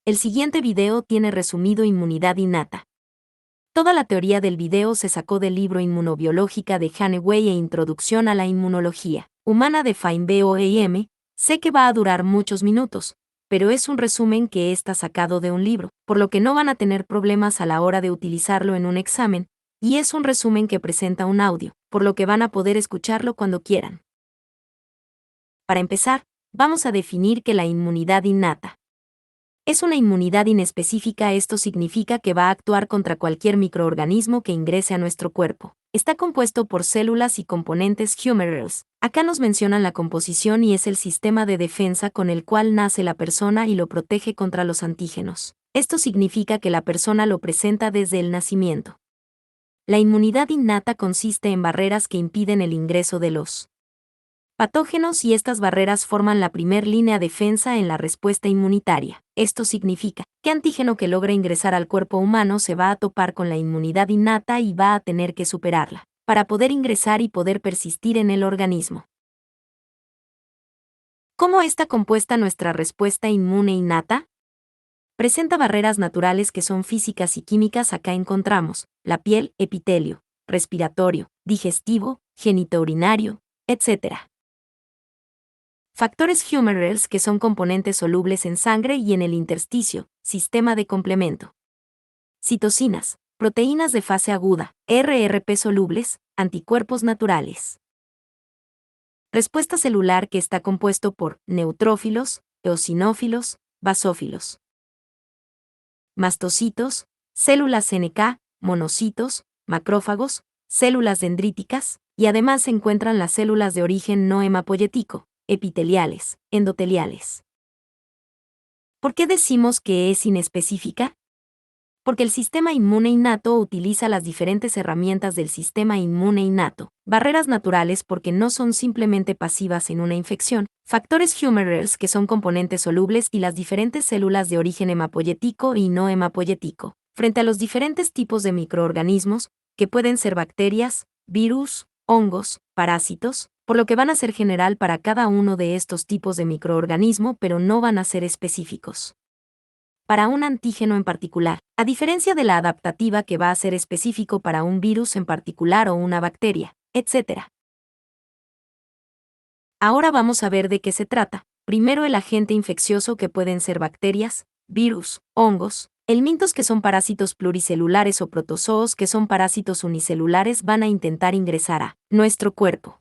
El siguiente video tiene resumido inmunidad innata. Toda la teoría del video se sacó del libro Inmunobiológica de Haneway e Introducción a la Inmunología Humana de Feinboehm. Sé que va a durar muchos minutos, pero es un resumen que está sacado de un libro, por lo que no van a tener problemas a la hora de utilizarlo en un examen, y es un resumen que presenta un audio, por lo que van a poder escucharlo cuando quieran. Para empezar, vamos a definir que la inmunidad innata es una inmunidad inespecífica. Esto significa que va a actuar contra cualquier microorganismo que ingrese a nuestro cuerpo. Está compuesto por células y componentes humoreals. Acá nos mencionan la composición y es el sistema de defensa con el cual nace la persona y lo protege contra los antígenos. Esto significa que la persona lo presenta desde el nacimiento. La inmunidad innata consiste en barreras que impiden el ingreso de los patógenos y estas barreras forman la primer línea de defensa en la respuesta inmunitaria. Esto significa que antígeno que logra ingresar al cuerpo humano se va a topar con la inmunidad innata y va a tener que superarla para poder ingresar y poder persistir en el organismo. ¿Cómo está compuesta nuestra respuesta inmune innata? Presenta barreras naturales que son físicas y químicas. Acá encontramos la piel, epitelio, respiratorio, digestivo, genitourinario, etc. Factores humoreals que son componentes solubles en sangre y en el intersticio, sistema de complemento. Citocinas, proteínas de fase aguda, RRP solubles, anticuerpos naturales. Respuesta celular que está compuesto por neutrófilos, eosinófilos, basófilos. Mastocitos, células NK, monocitos, macrófagos, células dendríticas, y además se encuentran las células de origen no hemapoyético, epiteliales, endoteliales. ¿Por qué decimos que es inespecífica? Porque el sistema inmune innato utiliza las diferentes herramientas del sistema inmune innato, barreras naturales porque no son simplemente pasivas en una infección, factores humoreals que son componentes solubles y las diferentes células de origen hemapoyético y no hemapoyético, frente a los diferentes tipos de microorganismos, que pueden ser bacterias, virus, hongos, parásitos, por lo que van a ser general para cada uno de estos tipos de microorganismo, pero no van a ser específicos para un antígeno en particular, a diferencia de la adaptativa que va a ser específico para un virus en particular o una bacteria, etc. Ahora vamos a ver de qué se trata. Primero, el agente infeccioso, que pueden ser bacterias, virus, hongos, helmintos, que son parásitos pluricelulares, o protozoos, que son parásitos unicelulares, van a intentar ingresar a nuestro cuerpo.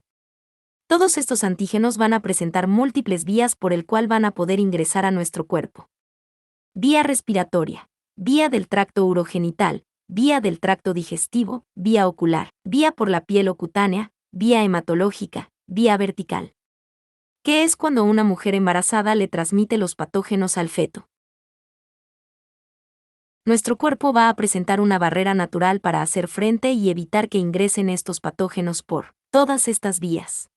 Todos estos antígenos van a presentar múltiples vías por el cual van a poder ingresar a nuestro cuerpo. Vía respiratoria, vía del tracto urogenital, vía del tracto digestivo, vía ocular, vía por la piel o cutánea, vía hematológica, vía vertical. ¿Qué es cuando una mujer embarazada le transmite los patógenos al feto? Nuestro cuerpo va a presentar una barrera natural para hacer frente y evitar que ingresen estos patógenos por todas estas vías.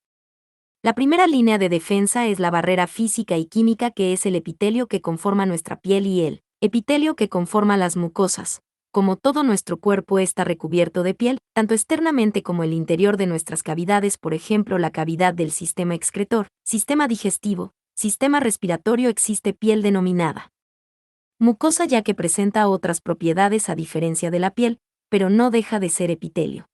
La primera línea de defensa es la barrera física y química, que es el epitelio que conforma nuestra piel y el epitelio que conforma las mucosas. Como todo nuestro cuerpo está recubierto de piel, tanto externamente como el interior de nuestras cavidades, por ejemplo la cavidad del sistema excretor, sistema digestivo, sistema respiratorio, existe piel denominada mucosa, ya que presenta otras propiedades a diferencia de la piel, pero no deja de ser epitelio.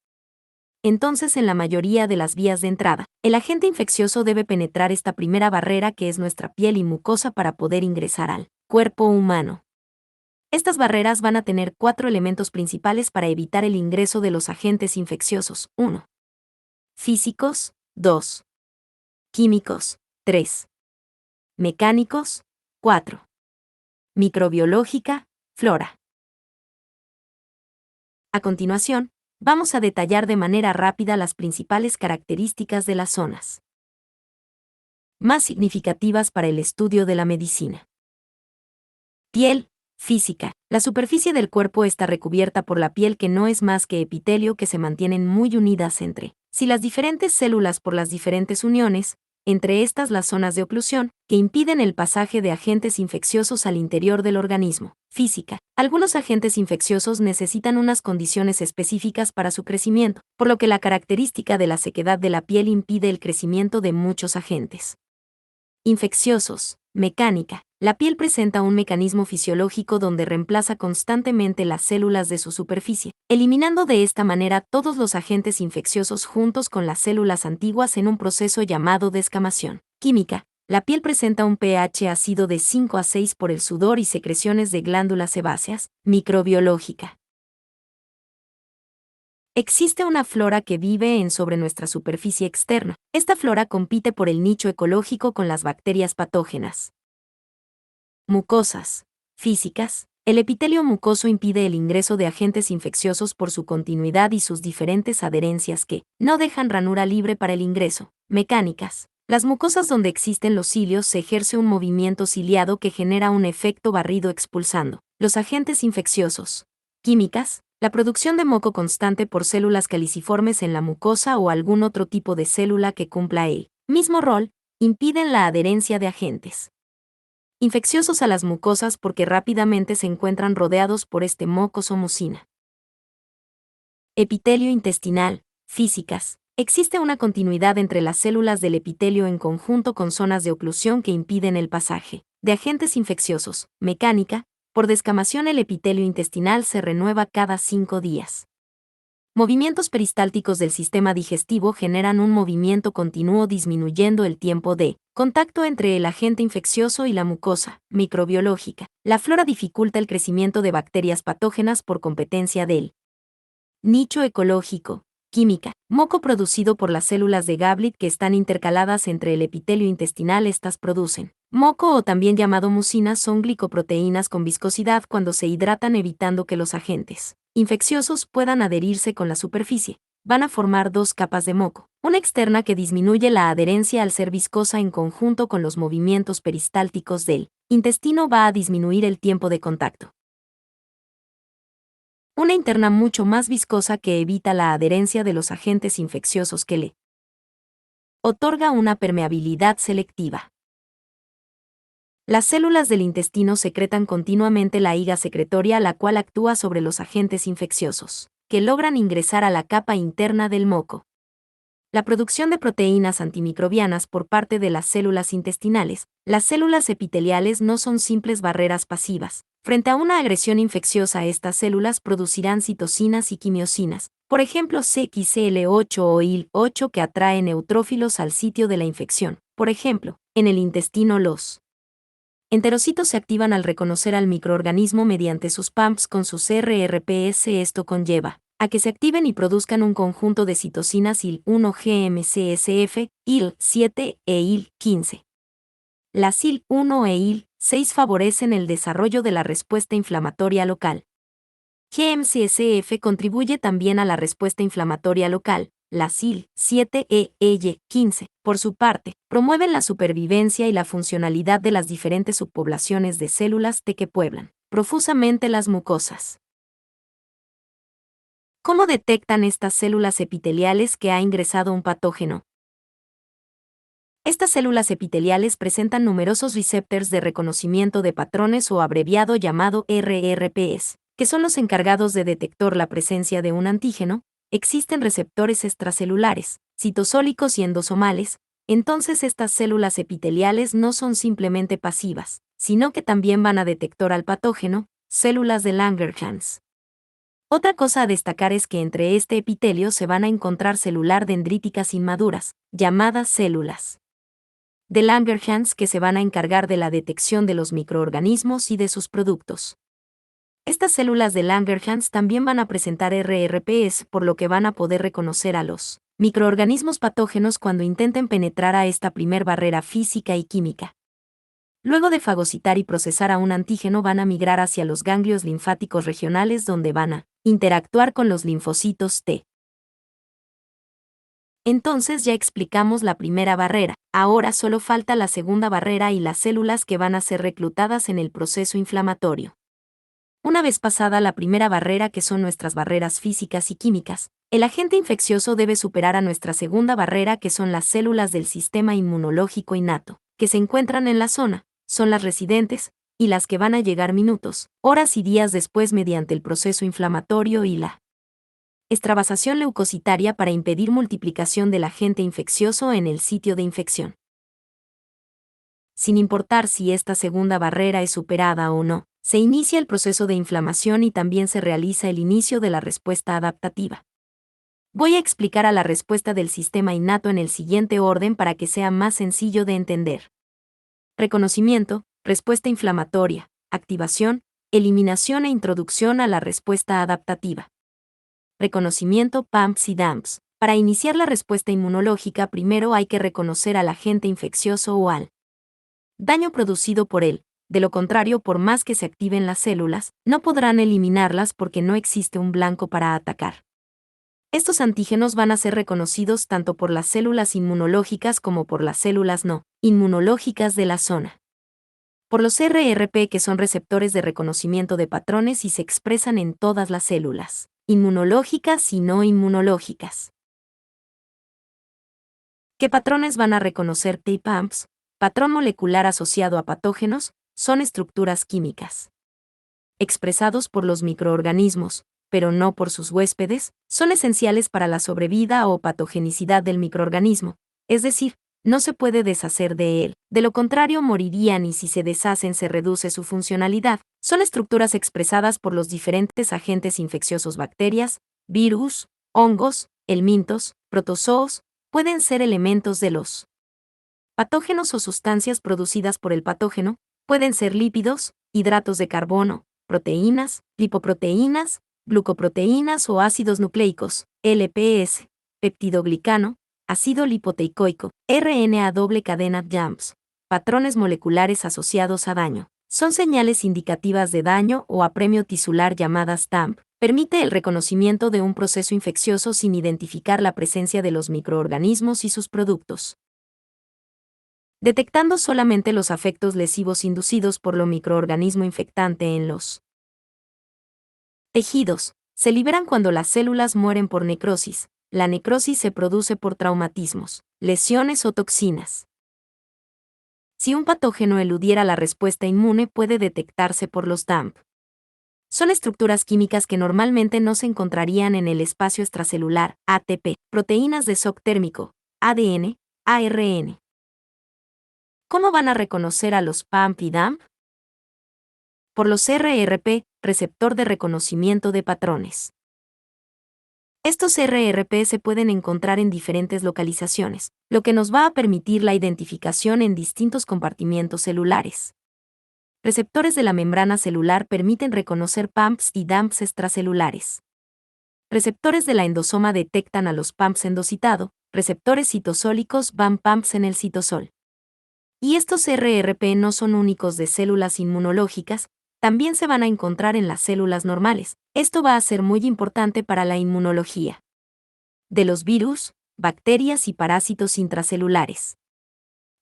Entonces, en la mayoría de las vías de entrada, el agente infeccioso debe penetrar esta primera barrera, que es nuestra piel y mucosa, para poder ingresar al cuerpo humano. Estas barreras van a tener 4 elementos principales para evitar el ingreso de los agentes infecciosos. 1. Físicos. 2. Químicos. 3. Mecánicos. 4. Microbiológica, flora. A continuación, vamos a detallar de manera rápida las principales características de las zonas más significativas para el estudio de la medicina. Piel, física. La superficie del cuerpo está recubierta por la piel, que no es más que epitelio, que se mantienen muy unidas entre sí las diferentes células por las diferentes uniones, entre estas las zonas de oclusión, que impiden el pasaje de agentes infecciosos al interior del organismo. Física. Algunos agentes infecciosos necesitan unas condiciones específicas para su crecimiento, por lo que la característica de la sequedad de la piel impide el crecimiento de muchos agentes Infecciosos. Mecánica. La piel presenta un mecanismo fisiológico donde reemplaza constantemente las células de su superficie, eliminando de esta manera todos los agentes infecciosos juntos con las células antiguas en un proceso llamado descamación. Química. La piel presenta un pH ácido de 5 a 6 por el sudor y secreciones de glándulas sebáceas. Microbiológica. Existe una flora que vive sobre nuestra superficie externa. Esta flora compite por el nicho ecológico con las bacterias patógenas. Mucosas. Físicas. El epitelio mucoso impide el ingreso de agentes infecciosos por su continuidad y sus diferentes adherencias que no dejan ranura libre para el ingreso. Mecánicas. Las mucosas donde existen los cilios se ejerce un movimiento ciliado que genera un efecto barrido expulsando los agentes infecciosos. Químicas. La producción de moco constante por células caliciformes en la mucosa o algún otro tipo de célula que cumpla el mismo rol, impiden la adherencia de agentes infecciosos a las mucosas porque rápidamente se encuentran rodeados por este moco o mucina. Epitelio intestinal. Físicas. Existe una continuidad entre las células del epitelio en conjunto con zonas de oclusión que impiden el pasaje de agentes infecciosos. Mecánica. Por descamación el epitelio intestinal se renueva cada 5 días. Movimientos peristálticos del sistema digestivo generan un movimiento continuo disminuyendo el tiempo de contacto entre el agente infeccioso y la mucosa. Microbiológica. La flora dificulta el crecimiento de bacterias patógenas por competencia del nicho ecológico. Química. Moco producido por las células de Gablet que están intercaladas entre el epitelio intestinal. Estas producen moco o también llamado mucina, son glicoproteínas con viscosidad cuando se hidratan evitando que los agentes infecciosos puedan adherirse con la superficie. Van a formar dos capas de moco, una externa que disminuye la adherencia al ser viscosa en conjunto con los movimientos peristálticos del intestino va a disminuir el tiempo de contacto. Una interna mucho más viscosa que evita la adherencia de los agentes infecciosos que le otorga una permeabilidad selectiva. Las células del intestino secretan continuamente la higa secretoria la cual actúa sobre los agentes infecciosos, que logran ingresar a la capa interna del moco. La producción de proteínas antimicrobianas por parte de las células intestinales. Las células epiteliales no son simples barreras pasivas. Frente a una agresión infecciosa, estas células producirán citocinas y quimiosinas, por ejemplo CXCL8 o IL-8 que atraen neutrófilos al sitio de la infección. Por ejemplo, en el intestino los enterocitos se activan al reconocer al microorganismo mediante sus pumps con sus RRPS. Esto conlleva a que se activen y produzcan un conjunto de citocinas IL-1 GMCSF, IL-7 e IL-15. Las IL-1 e IL-6 favorecen el desarrollo de la respuesta inflamatoria local. GMCSF contribuye también a la respuesta inflamatoria local. Las IL-7 e IL-15, por su parte, promueven la supervivencia y la funcionalidad de las diferentes subpoblaciones de células T que pueblan profusamente las mucosas. ¿Cómo detectan estas células epiteliales que ha ingresado un patógeno? Estas células epiteliales presentan numerosos receptores de reconocimiento de patrones o abreviado llamado RRPs, que son los encargados de detectar la presencia de un antígeno. Existen receptores extracelulares, citosólicos y endosomales. Entonces estas células epiteliales no son simplemente pasivas, sino que también van a detectar al patógeno, células de Langerhans. Otra cosa a destacar es que entre este epitelio se van a encontrar celular dendríticas inmaduras, llamadas células de Langerhans que se van a encargar de la detección de los microorganismos y de sus productos. Estas células de Langerhans también van a presentar RRPs, por lo que van a poder reconocer a los microorganismos patógenos cuando intenten penetrar a esta primer barrera física y química. Luego de fagocitar y procesar a un antígeno van a migrar hacia los ganglios linfáticos regionales donde van a interactuar con los linfocitos T. Entonces ya explicamos la primera barrera, ahora solo falta la segunda barrera y las células que van a ser reclutadas en el proceso inflamatorio. Una vez pasada la primera barrera, que son nuestras barreras físicas y químicas, el agente infeccioso debe superar a nuestra segunda barrera, que son las células del sistema inmunológico innato, que se encuentran en la zona, son las residentes, y las que van a llegar minutos, horas y días después mediante el proceso inflamatorio y la extravasación leucocitaria para impedir multiplicación del agente infeccioso en el sitio de infección. sin importar si esta segunda barrera es superada o no, se inicia el proceso de inflamación y también se realiza el inicio de la respuesta adaptativa. Voy a explicar a la respuesta del sistema innato en el siguiente orden para que sea más sencillo de entender. Reconocimiento, respuesta inflamatoria, activación, eliminación e introducción a la respuesta adaptativa. Reconocimiento PAMPs y DAMPs. Para iniciar la respuesta inmunológica primero hay que reconocer al agente infeccioso o al daño producido por él. De lo contrario, por más que se activen las células, no podrán eliminarlas porque no existe un blanco para atacar. Estos antígenos van a ser reconocidos tanto por las células inmunológicas como por las células no inmunológicas de la zona. Por los RRP, que son receptores de reconocimiento de patrones y se expresan en todas las células, inmunológicas y no inmunológicas. ¿Qué patrones van a reconocer PAMPs? Patrón molecular asociado a patógenos, son estructuras químicas expresados por los microorganismos, pero no por sus huéspedes, son esenciales para la sobrevida o patogenicidad del microorganismo, es decir, no se puede deshacer de él, de lo contrario morirían y si se deshacen se reduce su funcionalidad. Son estructuras expresadas por los diferentes agentes infecciosos, bacterias, virus, hongos, helmintos, protozoos, pueden ser elementos de los patógenos o sustancias producidas por el patógeno, pueden ser lípidos, hidratos de carbono, proteínas, lipoproteínas, glucoproteínas o ácidos nucleicos, LPS, peptidoglicano, ácido lipoteicoico, RNA doble cadena JAMPs, patrones moleculares asociados a daño. Son señales indicativas de daño o apremio tisular llamadas TAMP. Permite el reconocimiento de un proceso infeccioso sin identificar la presencia de los microorganismos y sus productos, detectando solamente los efectos lesivos inducidos por lo microorganismo infectante en los tejidos. Se liberan cuando las células mueren por necrosis. La necrosis se produce por traumatismos, lesiones o toxinas. Si un patógeno eludiera la respuesta inmune, puede detectarse por los TAMP. Son estructuras químicas que normalmente no se encontrarían en el espacio extracelular, ATP, proteínas de shock térmico, ADN, ARN. ¿Cómo van a reconocer a los PAMP y DAMP? Por los RRP, receptor de reconocimiento de patrones. Estos RRP se pueden encontrar en diferentes localizaciones, lo que nos va a permitir la identificación en distintos compartimientos celulares. Receptores de la membrana celular permiten reconocer PAMPs y DAMPs extracelulares. Receptores de la endosoma detectan a los PAMPs endocitado, receptores citosólicos van PAMPs en el citosol. Y estos RRP no son únicos de células inmunológicas, también se van a encontrar en las células normales. Esto va a ser muy importante para la inmunología de los virus, bacterias y parásitos intracelulares.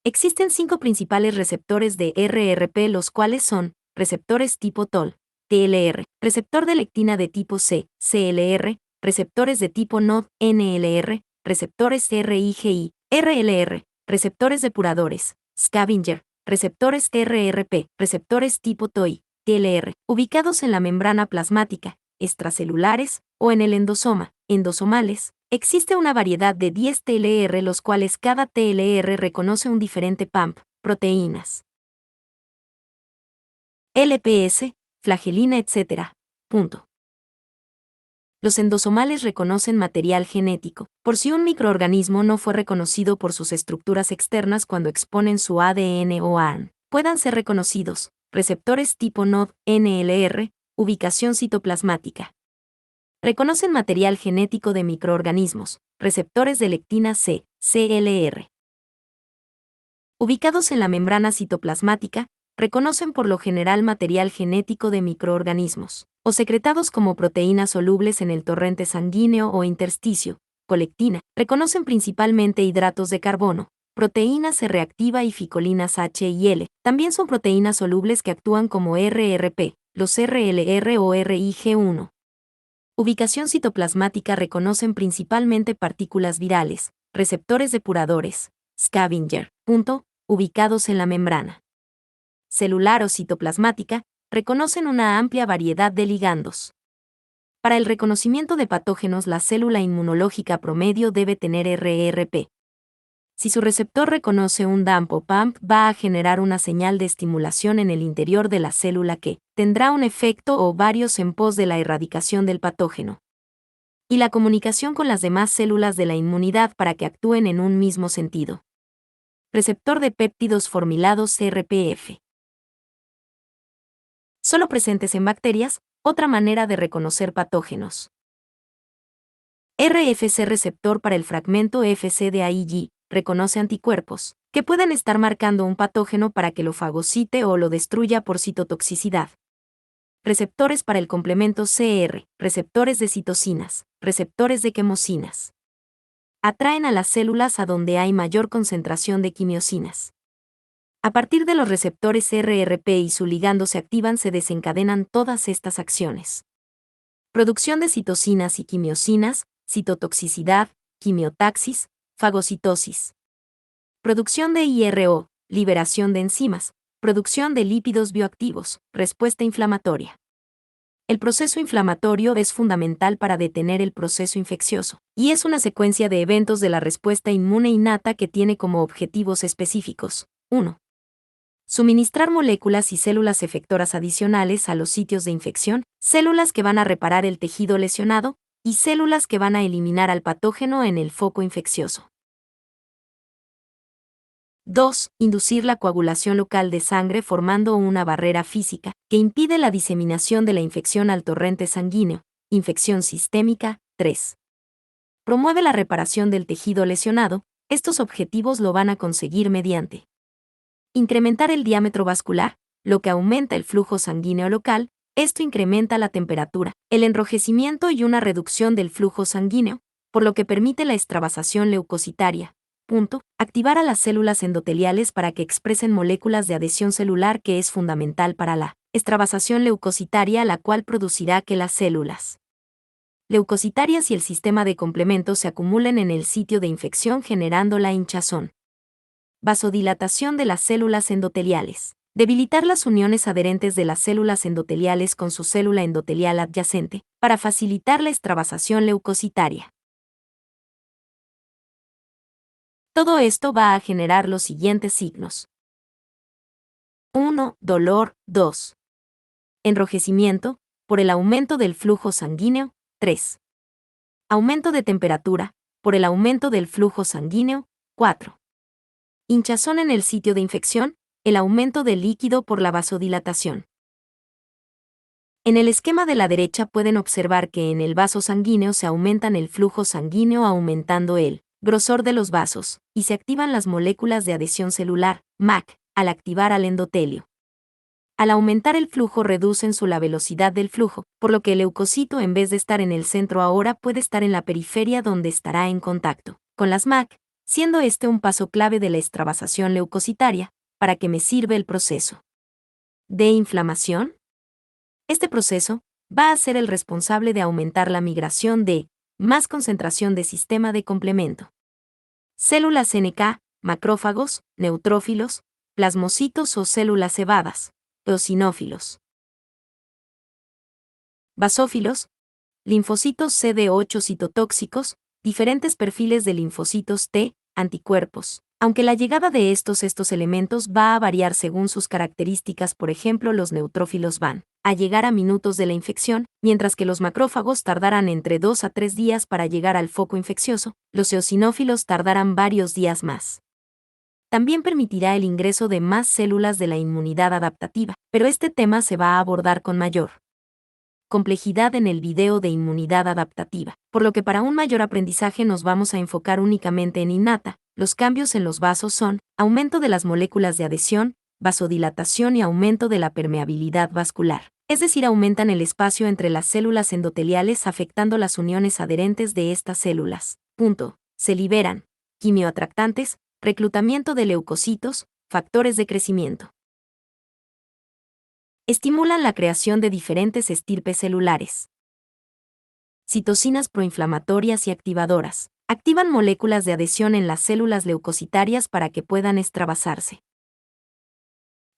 Existen 5 principales receptores de RRP, los cuales son receptores tipo TOL, TLR, receptor de lectina de tipo C, CLR, receptores de tipo NOD, NLR, receptores RIGI, RLR, receptores depuradores, scavenger, receptores RRP, receptores tipo TOI, TLR, ubicados en la membrana plasmática, extracelulares, o en el endosoma, endosomales. Existe una variedad de 10 TLR, los cuales cada TLR reconoce un diferente PAMP, proteínas, LPS, flagelina, etc. Punto. Los endosomales reconocen material genético. Por si un microorganismo no fue reconocido por sus estructuras externas cuando exponen su ADN o ARN, puedan ser reconocidos. Receptores tipo NOD, NLR, ubicación citoplasmática. Reconocen material genético de microorganismos. Receptores de lectina C, CLR. Ubicados en la membrana citoplasmática, reconocen por lo general material genético de microorganismos, o secretados como proteínas solubles en el torrente sanguíneo o intersticio. Colectina. Reconocen principalmente hidratos de carbono, proteínas C reactiva y ficolinas H y L. También son proteínas solubles que actúan como RRP, los RLR o RIG1. Ubicación citoplasmática. Reconocen principalmente partículas virales, receptores depuradores, scavenger, ubicados en la membrana celular o citoplasmática, reconocen una amplia variedad de ligandos. Para el reconocimiento de patógenos, la célula inmunológica promedio debe tener RRP. Si su receptor reconoce un DAMP o PAMP, va a generar una señal de estimulación en el interior de la célula que tendrá un efecto o varios en pos de la erradicación del patógeno y la comunicación con las demás células de la inmunidad para que actúen en un mismo sentido. Receptor de péptidos formilados RPF. Solo presentes en bacterias, otra manera de reconocer patógenos. RFC receptor para el fragmento FC de AIG, reconoce anticuerpos, que pueden estar marcando un patógeno para que lo fagocite o lo destruya por citotoxicidad. Receptores para el complemento CR, receptores de citocinas, receptores de quemosinas. Atraen a las células a donde hay mayor concentración de quimiosinas. A partir de los receptores RRP y su ligando se activan, se desencadenan todas estas acciones. Producción de citocinas y quimiosinas, citotoxicidad, quimiotaxis, fagocitosis. Producción de IRO, liberación de enzimas, producción de lípidos bioactivos, respuesta inflamatoria. El proceso inflamatorio es fundamental para detener el proceso infeccioso, y es una secuencia de eventos de la respuesta inmune innata que tiene como objetivos específicos: 1. Suministrar moléculas y células efectoras adicionales a los sitios de infección, células que van a reparar el tejido lesionado, y células que van a eliminar al patógeno en el foco infeccioso. 2. Inducir la coagulación local de sangre formando una barrera física que impide la diseminación de la infección al torrente sanguíneo. Infección sistémica. 3. Promueve la reparación del tejido lesionado. Estos objetivos lo van a conseguir mediante incrementar el diámetro vascular, lo que aumenta el flujo sanguíneo local. Esto incrementa la temperatura, el enrojecimiento y una reducción del flujo sanguíneo, por lo que permite la extravasación leucocitaria. Activar a las células endoteliales para que expresen moléculas de adhesión celular, que es fundamental para la extravasación leucocitaria, la cual producirá que las células leucocitarias y el sistema de complemento se acumulen en el sitio de infección, generando la hinchazón. Vasodilatación de las células endoteliales. Debilitar las uniones adherentes de las células endoteliales con su célula endotelial adyacente, para facilitar la extravasación leucocitaria. Todo esto va a generar los siguientes signos. 1. Dolor. 2. Enrojecimiento, por el aumento del flujo sanguíneo. 3. Aumento de temperatura, por el aumento del flujo sanguíneo. 4. Hinchazón en el sitio de infección, el aumento del líquido por la vasodilatación. En el esquema de la derecha pueden observar que en el vaso sanguíneo se aumentan el flujo sanguíneo aumentando el grosor de los vasos, y se activan las moléculas de adhesión celular, MAC, al activar al endotelio. Al aumentar el flujo reducen la velocidad del flujo, por lo que el leucocito, en vez de estar en el centro ahora, puede estar en la periferia, donde estará en contacto con las MAC, siendo este un paso clave de la extravasación leucocitaria, para que me sirve el proceso de inflamación. Este proceso va a ser el responsable de aumentar la migración de más concentración de sistema de complemento. Células NK, macrófagos, neutrófilos, plasmocitos o células cebadas, eosinófilos. Basófilos, linfocitos CD8 citotóxicos, diferentes perfiles de linfocitos T, anticuerpos. Aunque la llegada de estos elementos va a variar según sus características, por ejemplo, los neutrófilos van a llegar a minutos de la infección, mientras que los macrófagos tardarán entre 2 a 3 días para llegar al foco infeccioso, los eosinófilos tardarán varios días más. También permitirá el ingreso de más células de la inmunidad adaptativa, pero este tema se va a abordar con mayor complejidad en el video de inmunidad adaptativa, por lo que para un mayor aprendizaje nos vamos a enfocar únicamente en innata. Los cambios en los vasos son aumento de las moléculas de adhesión, vasodilatación y aumento de la permeabilidad vascular, es decir, aumentan el espacio entre las células endoteliales afectando las uniones adherentes de estas células. Se liberan quimioatractantes, reclutamiento de leucocitos, factores de crecimiento. Estimulan la creación de diferentes estirpes celulares. Citocinas proinflamatorias y activadoras. Activan moléculas de adhesión en las células leucocitarias para que puedan extravasarse.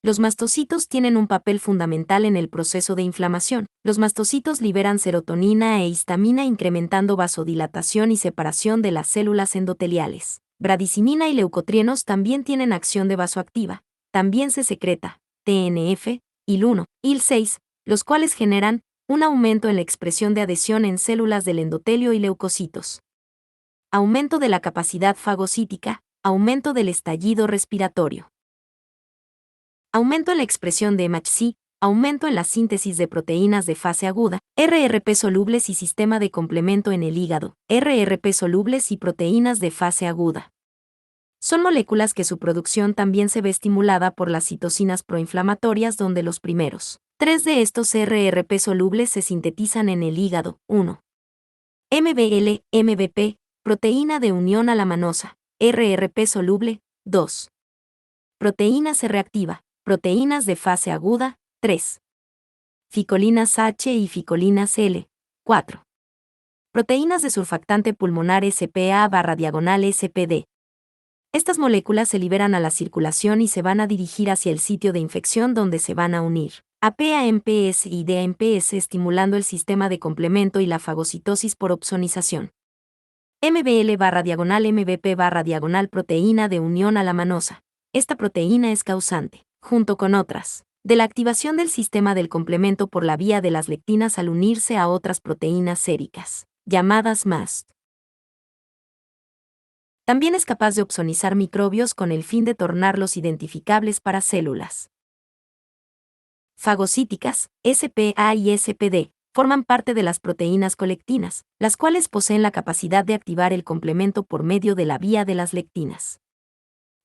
Los mastocitos tienen un papel fundamental en el proceso de inflamación. Los mastocitos liberan serotonina e histamina, incrementando vasodilatación y separación de las células endoteliales. Bradicimina y leucotrienos también tienen acción de vasoactiva. También se secreta TNF, IL-1, IL-6, los cuales generan un aumento en la expresión de adhesión en células del endotelio y leucocitos. Aumento de la capacidad fagocítica, aumento del estallido respiratorio. Aumento en la expresión de MHC, aumento en la síntesis de proteínas de fase aguda, RRP solubles y sistema de complemento en el hígado, RRP solubles y proteínas de fase aguda. Son moléculas que su producción también se ve estimulada por las citocinas proinflamatorias, donde los primeros 3 de estos RRP solubles se sintetizan en el hígado. 1. MBL, MBP, proteína de unión alamanosa, RRP soluble. 2. Proteína C reactiva, proteínas de fase aguda. 3. Ficolinas H y ficolinas L. 4. Proteínas de surfactante pulmonar SPA/SPD. Estas moléculas se liberan a la circulación y se van a dirigir hacia el sitio de infección, donde se van a unir a PAMPS y DAMPS, estimulando el sistema de complemento y la fagocitosis por opsonización. MBL/MBP/, proteína de unión alamanosa. Esta proteína es causante, junto con otras, de la activación del sistema del complemento por la vía de las lectinas al unirse a otras proteínas séricas, llamadas MAST. También es capaz de opsonizar microbios con el fin de tornarlos identificables para células. Fagocíticas, SPA y SPD, forman parte de las proteínas colectinas, las cuales poseen la capacidad de activar el complemento por medio de la vía de las lectinas.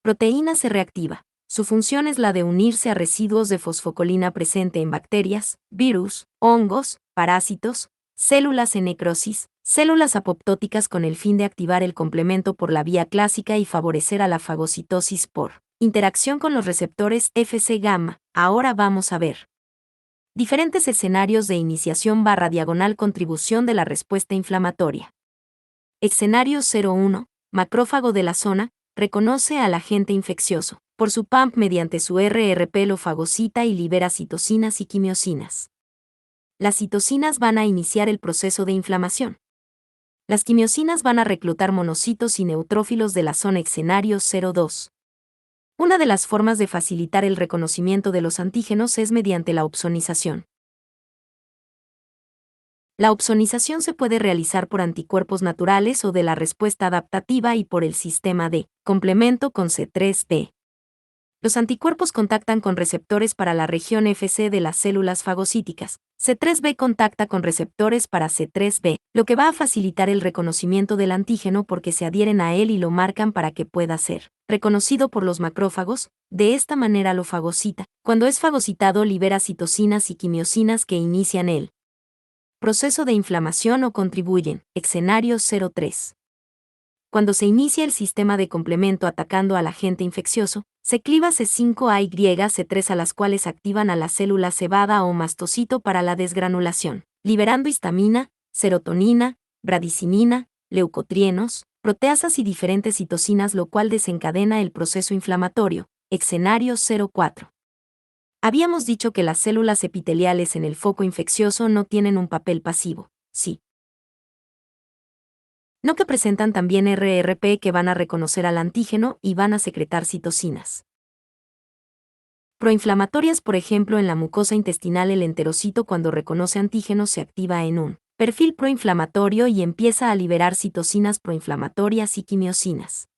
Proteína C reactiva. Su función es la de unirse a residuos de fosfocolina presente en bacterias, virus, hongos, parásitos, células en necrosis, células apoptóticas, con el fin de activar el complemento por la vía clásica y favorecer a la fagocitosis por interacción con los receptores Fc gamma. Ahora vamos a ver diferentes escenarios de iniciación/contribución de la respuesta inflamatoria. Escenario 01. Macrófago de la zona reconoce al agente infeccioso. Por su PAMP, mediante su RRP lo fagocita y libera citocinas y quimiosinas. Las citocinas van a iniciar el proceso de inflamación. Las quimiosinas van a reclutar monocitos y neutrófilos de la zona. Escenario 02. Una de las formas de facilitar el reconocimiento de los antígenos es mediante la opsonización. La opsonización se puede realizar por anticuerpos naturales o de la respuesta adaptativa y por el sistema de complemento con C3b. Los anticuerpos contactan con receptores para la región Fc de las células fagocíticas. C3b contacta con receptores para C3b, lo que va a facilitar el reconocimiento del antígeno porque se adhieren a él y lo marcan para que pueda ser reconocido por los macrófagos. De esta manera lo fagocita. Cuando es fagocitado, libera citocinas y quimiosinas que inician el proceso de inflamación o contribuyen. Escenario 03. Cuando se inicia el sistema de complemento atacando al agente infeccioso, se cliva C5A y C3, a las cuales activan a la célula cebada o mastocito para la desgranulación, liberando histamina, serotonina, bradicimina, leucotrienos, proteasas y diferentes citocinas, lo cual desencadena el proceso inflamatorio. Escenario 04. Habíamos dicho que las células epiteliales en el foco infeccioso no tienen un papel pasivo, sí, no, que presentan también RRP que van a reconocer al antígeno y van a secretar citocinas proinflamatorias. Por ejemplo, en la mucosa intestinal, el enterocito, cuando reconoce antígenos, se activa en un perfil proinflamatorio y empieza a liberar citocinas proinflamatorias y quimiosinas.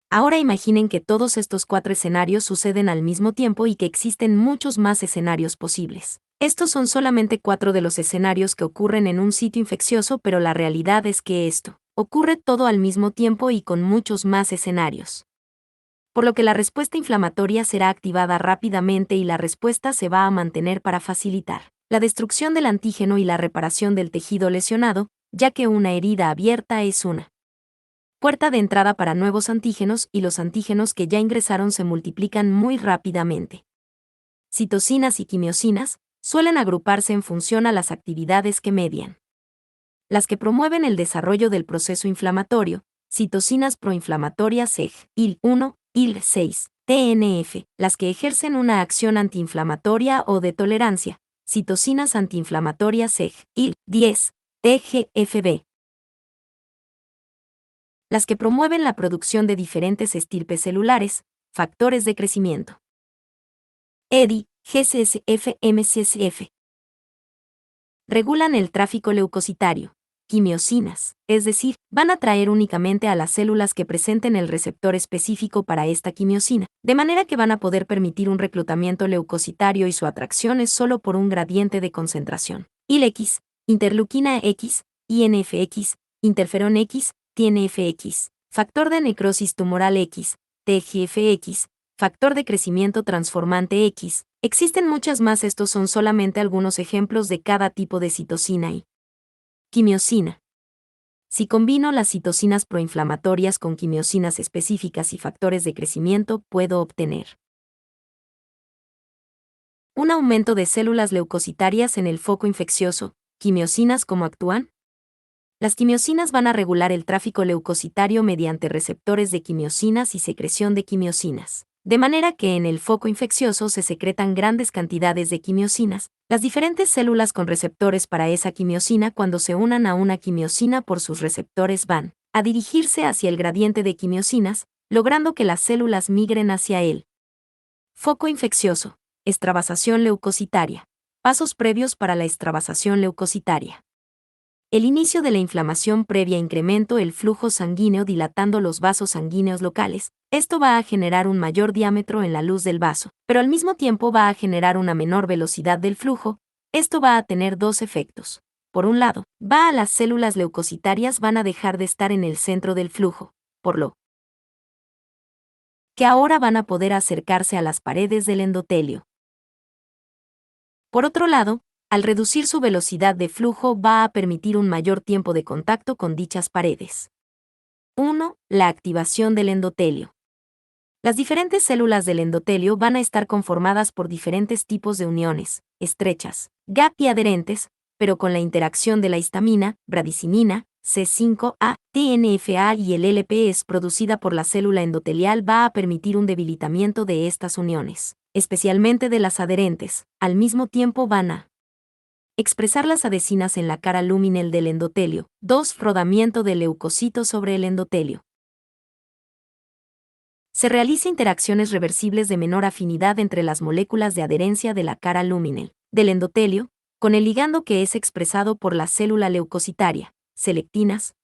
Ahora imaginen que todos estos 4 escenarios suceden al mismo tiempo y que existen muchos más escenarios posibles. Estos son solamente 4 de los escenarios que ocurren en un sitio infeccioso, pero la realidad es que esto ocurre todo al mismo tiempo y con muchos más escenarios. Por lo que la respuesta inflamatoria será activada rápidamente y la respuesta se va a mantener para facilitar la destrucción del antígeno y la reparación del tejido lesionado, ya que una herida abierta es una puerta de entrada para nuevos antígenos y los antígenos que ya ingresaron se multiplican muy rápidamente. Citocinas y quimiosinas suelen agruparse en función a las actividades que median. Las que promueven el desarrollo del proceso inflamatorio, citocinas proinflamatorias IL-1, IL-6, TNF, las que ejercen una acción antiinflamatoria o de tolerancia, citocinas antiinflamatorias IL-10, TGFB. las que promueven la producción de diferentes estirpes celulares, factores de crecimiento. EDI, GCSF, MCSF. Regulan el tráfico leucocitario, quimiosinas, es decir, van a atraer únicamente a las células que presenten el receptor específico para esta quimiosina, de manera que van a poder permitir un reclutamiento leucocitario y su atracción es solo por un gradiente de concentración. IL-X, interleuquina X, INF-X, interferón X, TNF-X, factor de necrosis tumoral X, TGF-X, factor de crecimiento transformante X. Existen muchas más, estos son solamente algunos ejemplos de cada tipo de citosina y quimiosina. Si combino las citocinas proinflamatorias con quimiosinas específicas y factores de crecimiento, puedo obtener un aumento de células leucocitarias en el foco infeccioso. ¿Quimiosinas cómo actúan? Las quimiosinas van a regular el tráfico leucocitario mediante receptores de quimiosinas y secreción de quimiosinas. De manera que en el foco infeccioso se secretan grandes cantidades de quimiosinas. Las diferentes células con receptores para esa quimiosina, cuando se unan a una quimiosina por sus receptores, van a dirigirse hacia el gradiente de quimiosinas, logrando que las células migren hacia él. Foco infeccioso. Extravasación leucocitaria. Pasos previos para la extravasación leucocitaria. El inicio de la inflamación previa incremento el flujo sanguíneo dilatando los vasos sanguíneos locales. Esto va a generar un mayor diámetro en la luz del vaso, pero al mismo tiempo va a generar una menor velocidad del flujo. Esto va a tener dos efectos. Por un lado, las células leucocitarias van a dejar de estar en el centro del flujo, por lo que ahora van a poder acercarse a las paredes del endotelio. Por otro lado, al reducir su velocidad de flujo va a permitir un mayor tiempo de contacto con dichas paredes. 1. La activación del endotelio. Las diferentes células del endotelio van a estar conformadas por diferentes tipos de uniones, estrechas, gap y adherentes, pero con la interacción de la histamina, bradicinina, C5A, TNFA y el LPS producida por la célula endotelial va a permitir un debilitamiento de estas uniones, especialmente de las adherentes. Al mismo tiempo van a expresar las adhesinas en la cara luminal del endotelio. 2. Rodamiento del leucocito sobre el endotelio. Se realiza interacciones reversibles de menor afinidad entre las moléculas de adherencia de la cara luminal del endotelio, con el ligando que es expresado por la célula leucocitaria, selectinas.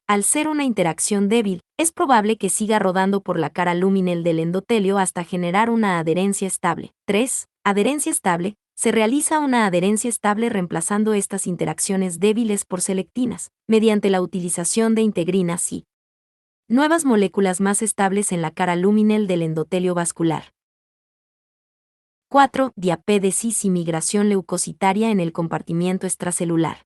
Al ser una interacción débil, es probable que siga rodando por la cara luminal del endotelio hasta generar una adherencia estable. 3. Adherencia estable. Se realiza una adherencia estable reemplazando estas interacciones débiles por selectinas, mediante la utilización de integrinas y nuevas moléculas más estables en la cara luminal del endotelio vascular. 4. Diapédesis y migración leucocitaria en el compartimiento extracelular.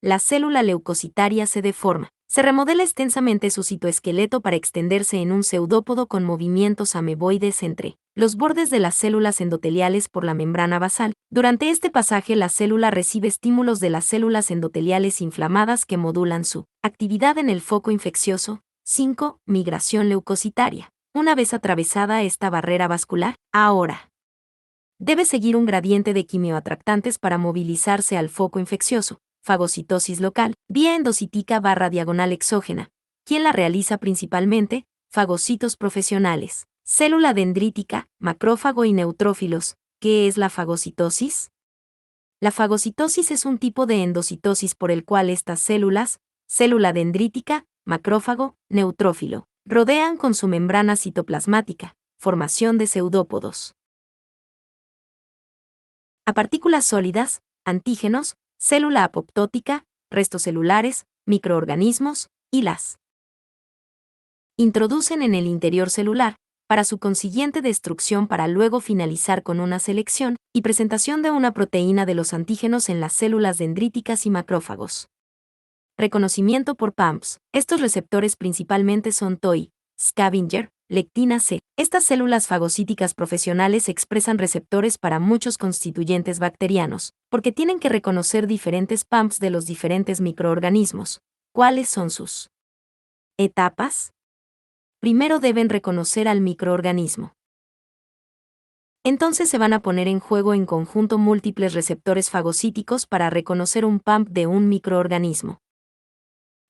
La célula leucocitaria se deforma. Se remodela extensamente su citoesqueleto para extenderse en un pseudópodo con movimientos ameboides entre los bordes de las células endoteliales por la membrana basal. Durante este pasaje la célula recibe estímulos de las células endoteliales inflamadas que modulan su actividad en el foco infeccioso. 5. Migración leucocitaria. Una vez atravesada esta barrera vascular, ahora debe seguir un gradiente de quimioatractantes para movilizarse al foco infeccioso. Fagocitosis local, vía endocítica /diagonal exógena. ¿Quién la realiza principalmente? Fagocitos profesionales. Célula dendrítica, macrófago y neutrófilos. ¿Qué es la fagocitosis? La fagocitosis es un tipo de endocitosis por el cual estas células, célula dendrítica, macrófago, neutrófilo, rodean con su membrana citoplasmática, formación de pseudópodos. A partículas sólidas, antígenos, célula apoptótica, restos celulares, microorganismos, y las introducen en el interior celular, para su consiguiente destrucción para luego finalizar con una selección y presentación de una proteína de los antígenos en las células dendríticas y macrófagos. Reconocimiento por PAMPs. Estos receptores principalmente son TOI, scavenger, lectina C. Estas células fagocíticas profesionales expresan receptores para muchos constituyentes bacterianos, porque tienen que reconocer diferentes PAMPs de los diferentes microorganismos. ¿Cuáles son sus etapas? Primero deben reconocer al microorganismo. Entonces se van a poner en juego en conjunto múltiples receptores fagocíticos para reconocer un PAMP de un microorganismo.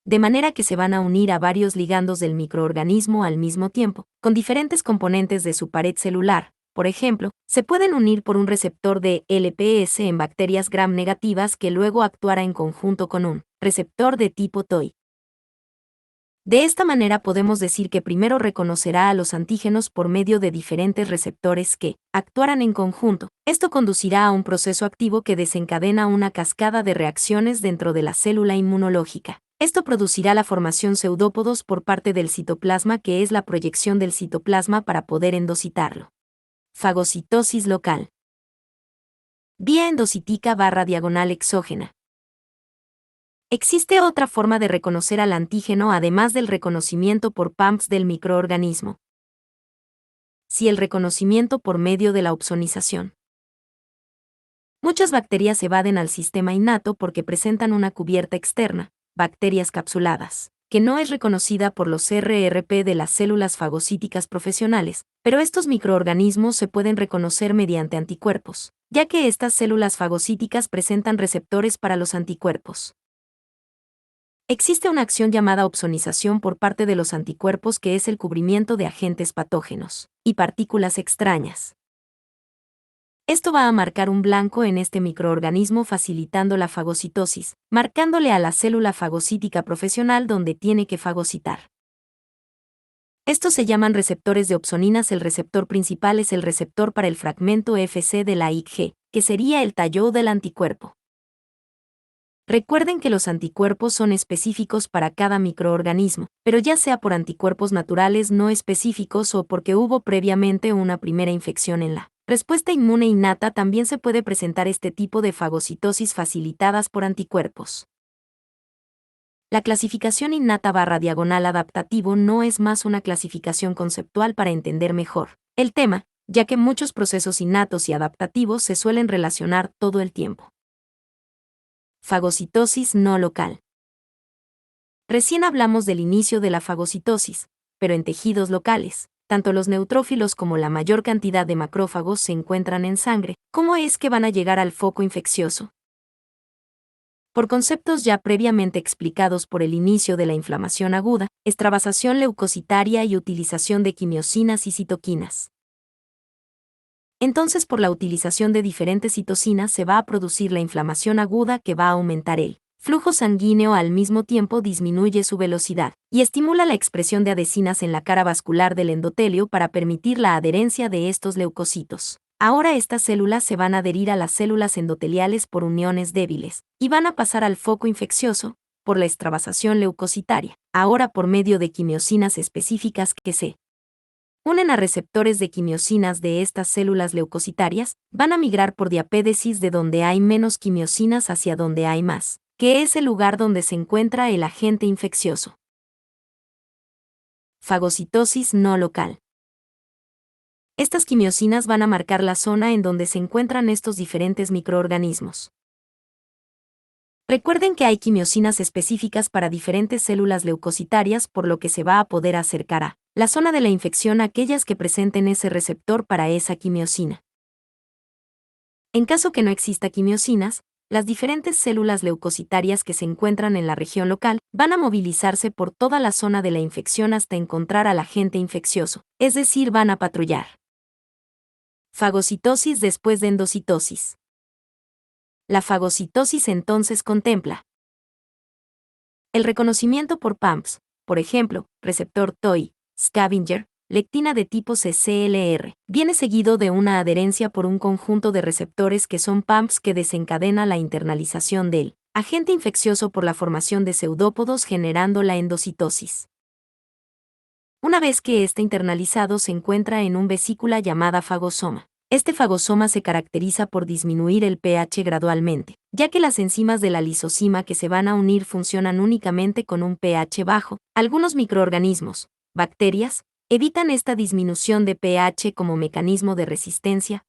de manera que se van a unir a varios ligandos del microorganismo al mismo tiempo, con diferentes componentes de su pared celular. Por ejemplo, se pueden unir por un receptor de LPS en bacterias gram negativas que luego actuará en conjunto con un receptor de tipo TOI. De esta manera podemos decir que primero reconocerá a los antígenos por medio de diferentes receptores que actuarán en conjunto. Esto conducirá a un proceso activo que desencadena una cascada de reacciones dentro de la célula inmunológica. Esto producirá la formación pseudópodos por parte del citoplasma, que es la proyección del citoplasma para poder endocitarlo. Fagocitosis local. Vía endocítica / exógena. Existe otra forma de reconocer al antígeno además del reconocimiento por PAMPs del microorganismo. Si el reconocimiento por medio de la opsonización. Muchas bacterias evaden al sistema innato porque presentan una cubierta externa, bacterias capsuladas, que no es reconocida por los RRP de las células fagocíticas profesionales, pero estos microorganismos se pueden reconocer mediante anticuerpos, ya que estas células fagocíticas presentan receptores para los anticuerpos. Existe una acción llamada opsonización por parte de los anticuerpos, que es el cubrimiento de agentes patógenos y partículas extrañas. Esto va a marcar un blanco en este microorganismo, facilitando la fagocitosis, marcándole a la célula fagocítica profesional donde tiene que fagocitar. Estos se llaman receptores de opsoninas. El receptor principal es el receptor para el fragmento Fc de la Ig, que sería el tallo del anticuerpo. Recuerden que los anticuerpos son específicos para cada microorganismo, pero ya sea por anticuerpos naturales no específicos o porque hubo previamente una primera infección en la respuesta inmune innata, también se puede presentar este tipo de fagocitosis facilitadas por anticuerpos. La clasificación innata / adaptativo no es más una clasificación conceptual para entender mejor el tema, ya que muchos procesos innatos y adaptativos se suelen relacionar todo el tiempo. Fagocitosis no local. Recién hablamos del inicio de la fagocitosis, pero en tejidos locales, tanto los neutrófilos como la mayor cantidad de macrófagos se encuentran en sangre. ¿Cómo es que van a llegar al foco infeccioso? Por conceptos ya previamente explicados por el inicio de la inflamación aguda, extravasación leucocitaria y utilización de quimiosinas y citoquinas. Entonces, por la utilización de diferentes citocinas se va a producir la inflamación aguda, que va a aumentar el flujo sanguíneo, al mismo tiempo disminuye su velocidad y estimula la expresión de adhesinas en la cara vascular del endotelio para permitir la adherencia de estos leucocitos. Ahora estas células se van a adherir a las células endoteliales por uniones débiles y van a pasar al foco infeccioso por la extravasación leucocitaria, ahora por medio de quimiosinas específicas que se unen a receptores de quimiosinas de estas células leucocitarias, van a migrar por diapédesis de donde hay menos quimiosinas hacia donde hay más, que es el lugar donde se encuentra el agente infeccioso. Fagocitosis no local. Estas quimiosinas van a marcar la zona en donde se encuentran estos diferentes microorganismos. Recuerden que hay quimiosinas específicas para diferentes células leucocitarias, por lo que se va a poder acercar a la zona de la infección aquellas que presenten ese receptor para esa quimiosina. En caso que no exista quimiosinas, las diferentes células leucocitarias que se encuentran en la región local van a movilizarse por toda la zona de la infección hasta encontrar al agente infeccioso, es decir, van a patrullar. Fagocitosis después de endocitosis. La fagocitosis entonces contempla el reconocimiento por PAMPs, por ejemplo, receptor TOI, scavenger, lectina de tipo CCLR, viene seguido de una adherencia por un conjunto de receptores que son PAMPs, que desencadena la internalización del agente infeccioso por la formación de pseudópodos, generando la endocitosis. Una vez que está internalizado, se encuentra en una vesícula llamada fagosoma. Este fagosoma se caracteriza por disminuir el pH gradualmente, ya que las enzimas de la lisosima que se van a unir funcionan únicamente con un pH bajo. Algunos microorganismos, bacterias, evitan esta disminución de pH como mecanismo de resistencia,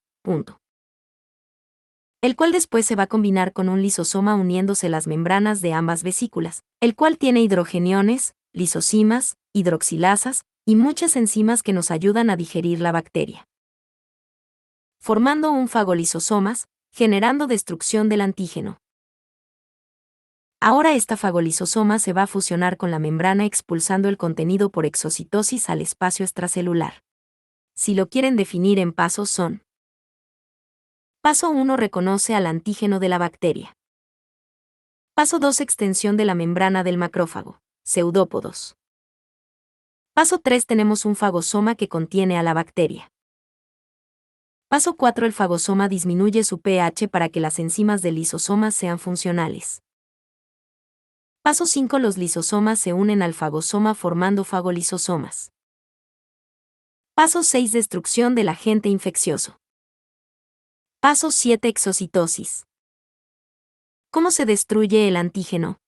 el cual después se va a combinar con un lisosoma uniéndose las membranas de ambas vesículas, el cual tiene hidrogeniones, lisosimas, hidroxilasas y muchas enzimas que nos ayudan a digerir la bacteria, formando un fagolisosomas, generando destrucción del antígeno. Ahora esta fagolisosoma se va a fusionar con la membrana expulsando el contenido por exocitosis al espacio extracelular. Si lo quieren definir en pasos son: paso 1, reconoce al antígeno de la bacteria. Paso 2, extensión de la membrana del macrófago, pseudópodos. Paso 3, tenemos un fagosoma que contiene a la bacteria. Paso 4, el fagosoma disminuye su pH para que las enzimas del lisosoma sean funcionales. Paso 5, los lisosomas se unen al fagosoma formando fagolisosomas. Paso 6, destrucción del agente infeccioso. Paso 7, exocitosis. ¿Cómo se destruye el antígeno?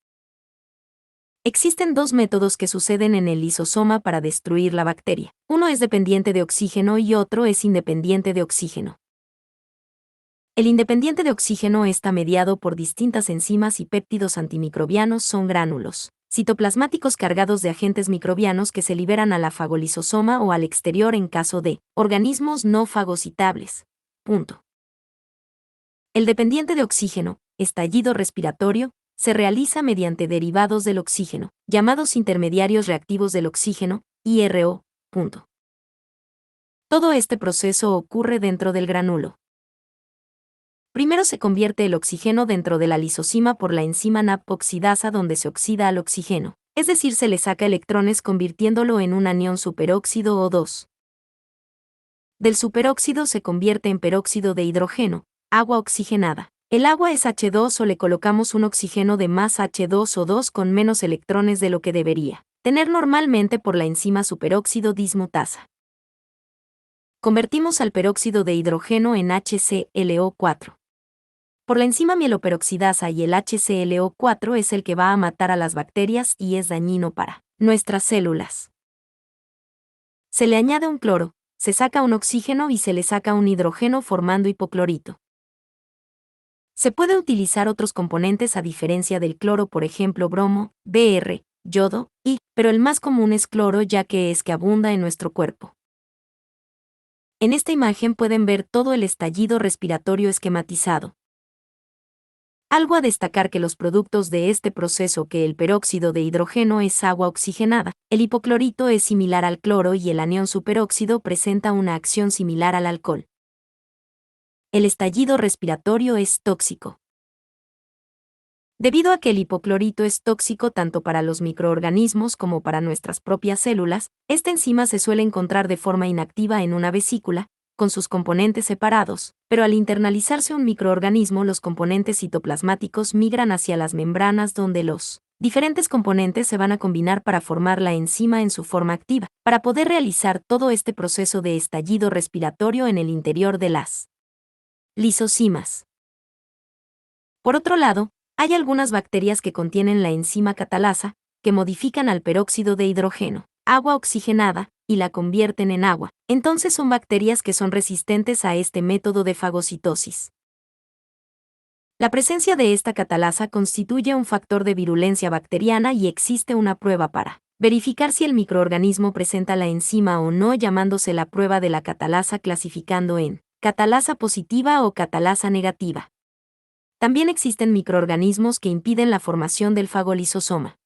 Existen dos métodos que suceden en el lisosoma para destruir la bacteria. Uno es dependiente de oxígeno y otro es independiente de oxígeno. El independiente de oxígeno está mediado por distintas enzimas y péptidos antimicrobianos, son gránulos citoplasmáticos cargados de agentes microbianos que se liberan a la fagolisosoma o al exterior en caso de organismos no fagocitables. Punto. El dependiente de oxígeno, estallido respiratorio, se realiza mediante derivados del oxígeno, llamados intermediarios reactivos del oxígeno, IRO. Punto. Todo este proceso ocurre dentro del granulo. Primero se convierte el oxígeno dentro de la lisosima por la enzima NAP-oxidasa, donde se oxida al oxígeno, es decir, se le saca electrones convirtiéndolo en un anión superóxido O2. Del superóxido se convierte en peróxido de hidrógeno, agua oxigenada. El agua es H2 o le colocamos un oxígeno de más H2O2 con menos electrones de lo que debería tener normalmente por la enzima superóxido dismutasa. Convertimos al peróxido de hidrógeno en HClO4. Por la enzima mieloperoxidasa, y el HClO4 es el que va a matar a las bacterias y es dañino para nuestras células. Se le añade un cloro, se saca un oxígeno y se le saca un hidrógeno formando hipoclorito. Se puede utilizar otros componentes a diferencia del cloro, por ejemplo bromo, Br, yodo, pero el más común es cloro, ya que es que abunda en nuestro cuerpo. En esta imagen pueden ver todo el estallido respiratorio esquematizado. Algo a destacar que los productos de este proceso, que el peróxido de hidrógeno es agua oxigenada, el hipoclorito es similar al cloro y el anión superóxido presenta una acción similar al alcohol. El estallido respiratorio es tóxico. Debido a que el hipoclorito es tóxico tanto para los microorganismos como para nuestras propias células, esta enzima se suele encontrar de forma inactiva en una vesícula, con sus componentes separados, pero al internalizarse un microorganismo, los componentes citoplasmáticos migran hacia las membranas, donde los diferentes componentes se van a combinar para formar la enzima en su forma activa, para poder realizar todo este proceso de estallido respiratorio en el interior de las lisosimas. Por otro lado, hay algunas bacterias que contienen la enzima catalasa, que modifican al peróxido de hidrógeno, agua oxigenada, y la convierten en agua. Entonces son bacterias que son resistentes a este método de fagocitosis. La presencia de esta catalasa constituye un factor de virulencia bacteriana y existe una prueba para verificar si el microorganismo presenta la enzima o no, llamándose la prueba de la catalasa, clasificando en catalasa positiva o catalasa negativa. También existen microorganismos que impiden la formación del fagolisosoma.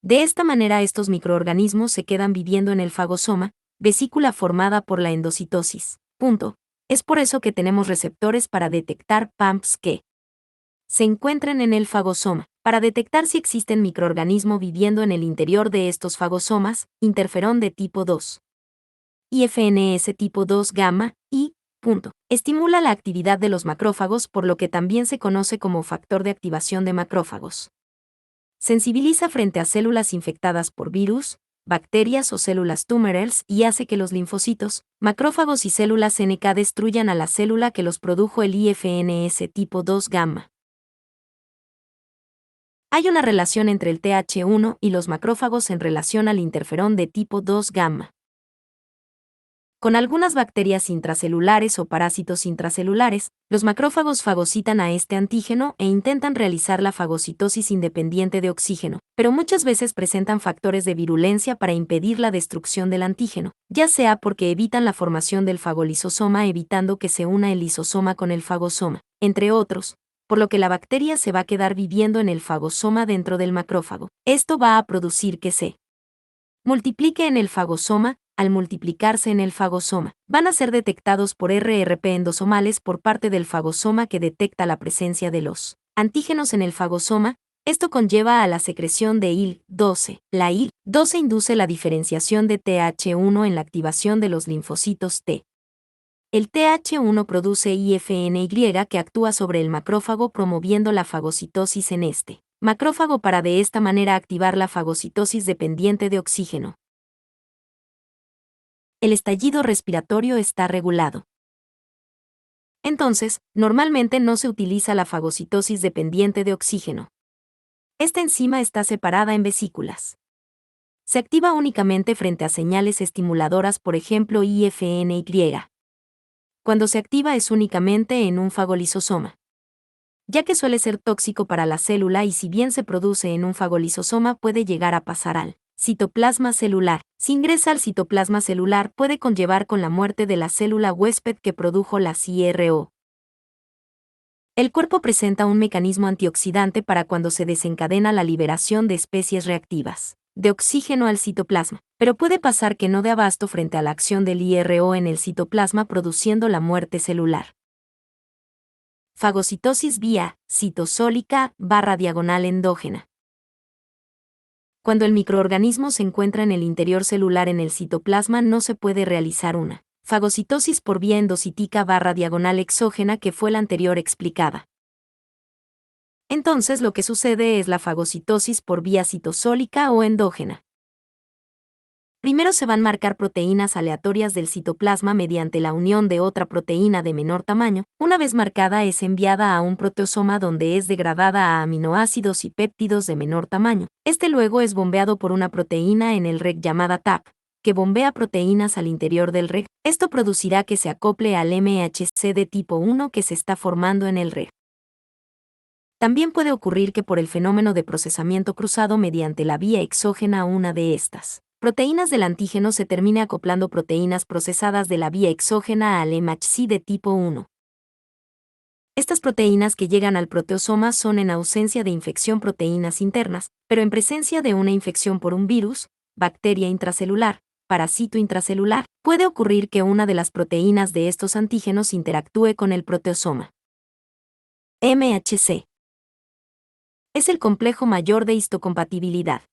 De esta manera estos microorganismos se quedan viviendo en el fagosoma, vesícula formada por la endocitosis. Es por eso que tenemos receptores para detectar PAMPs que se encuentran en el fagosoma. Para detectar si existen microorganismos viviendo en el interior de estos fagosomas, interferón de tipo 2 y FNS tipo 2 gamma y estimula la actividad de los macrófagos, por lo que también se conoce como factor de activación de macrófagos. Sensibiliza frente a células infectadas por virus, bacterias o células tumorales y hace que los linfocitos, macrófagos y células NK destruyan a la célula que los produjo el IFNS tipo 2 gamma. Hay una relación entre el TH1 y los macrófagos en relación al interferón de tipo 2 gamma. Con algunas bacterias intracelulares o parásitos intracelulares, los macrófagos fagocitan a este antígeno e intentan realizar la fagocitosis independiente de oxígeno, pero muchas veces presentan factores de virulencia para impedir la destrucción del antígeno, ya sea porque evitan la formación del fagolisosoma evitando que se una el lisosoma con el fagosoma, entre otros, por lo que la bacteria se va a quedar viviendo en el fagosoma dentro del macrófago. Esto va a producir que se multiplique en el fagosoma. Al multiplicarse en el fagosoma, van a ser detectados por RRP endosomales por parte del fagosoma que detecta la presencia de los antígenos en el fagosoma. Esto conlleva a la secreción de IL-12. La IL-12 induce la diferenciación de TH1 en la activación de los linfocitos T. El TH1 produce IFNY que actúa sobre el macrófago promoviendo la fagocitosis en este macrófago para de esta manera activar la fagocitosis dependiente de oxígeno. El estallido respiratorio está regulado. Entonces, normalmente no se utiliza la fagocitosis dependiente de oxígeno. Esta enzima está separada en vesículas. Se activa únicamente frente a señales estimuladoras, por ejemplo IFNY. Cuando se activa es únicamente en un fagolisosoma, ya que suele ser tóxico para la célula y si bien se produce en un fagolisosoma puede llegar a pasar al citoplasma celular. Si ingresa al citoplasma celular puede conllevar con la muerte de la célula huésped que produjo la CRO. El cuerpo presenta un mecanismo antioxidante para cuando se desencadena la liberación de especies reactivas de oxígeno al citoplasma, pero puede pasar que no dé abasto frente a la acción del IRO en el citoplasma produciendo la muerte celular. Fagocitosis vía citosólica / endógena. Cuando el microorganismo se encuentra en el interior celular en el citoplasma no se puede realizar una fagocitosis por vía endocítica / exógena que fue la anterior explicada. Entonces lo que sucede es la fagocitosis por vía citosólica o endógena. Primero se van a marcar proteínas aleatorias del citoplasma mediante la unión de otra proteína de menor tamaño. Una vez marcada es enviada a un proteosoma donde es degradada a aminoácidos y péptidos de menor tamaño. Este luego es bombeado por una proteína en el REC llamada TAP, que bombea proteínas al interior del REC. Esto producirá que se acople al MHC de tipo 1 que se está formando en el REC. También puede ocurrir que por el fenómeno de procesamiento cruzado mediante la vía exógena una de estas proteínas del antígeno se termine acoplando proteínas procesadas de la vía exógena al MHC de tipo 1. Estas proteínas que llegan al proteosoma son en ausencia de infección proteínas internas, pero en presencia de una infección por un virus, bacteria intracelular, parásito intracelular, puede ocurrir que una de las proteínas de estos antígenos interactúe con el proteosoma. MHC es el complejo mayor de histocompatibilidad.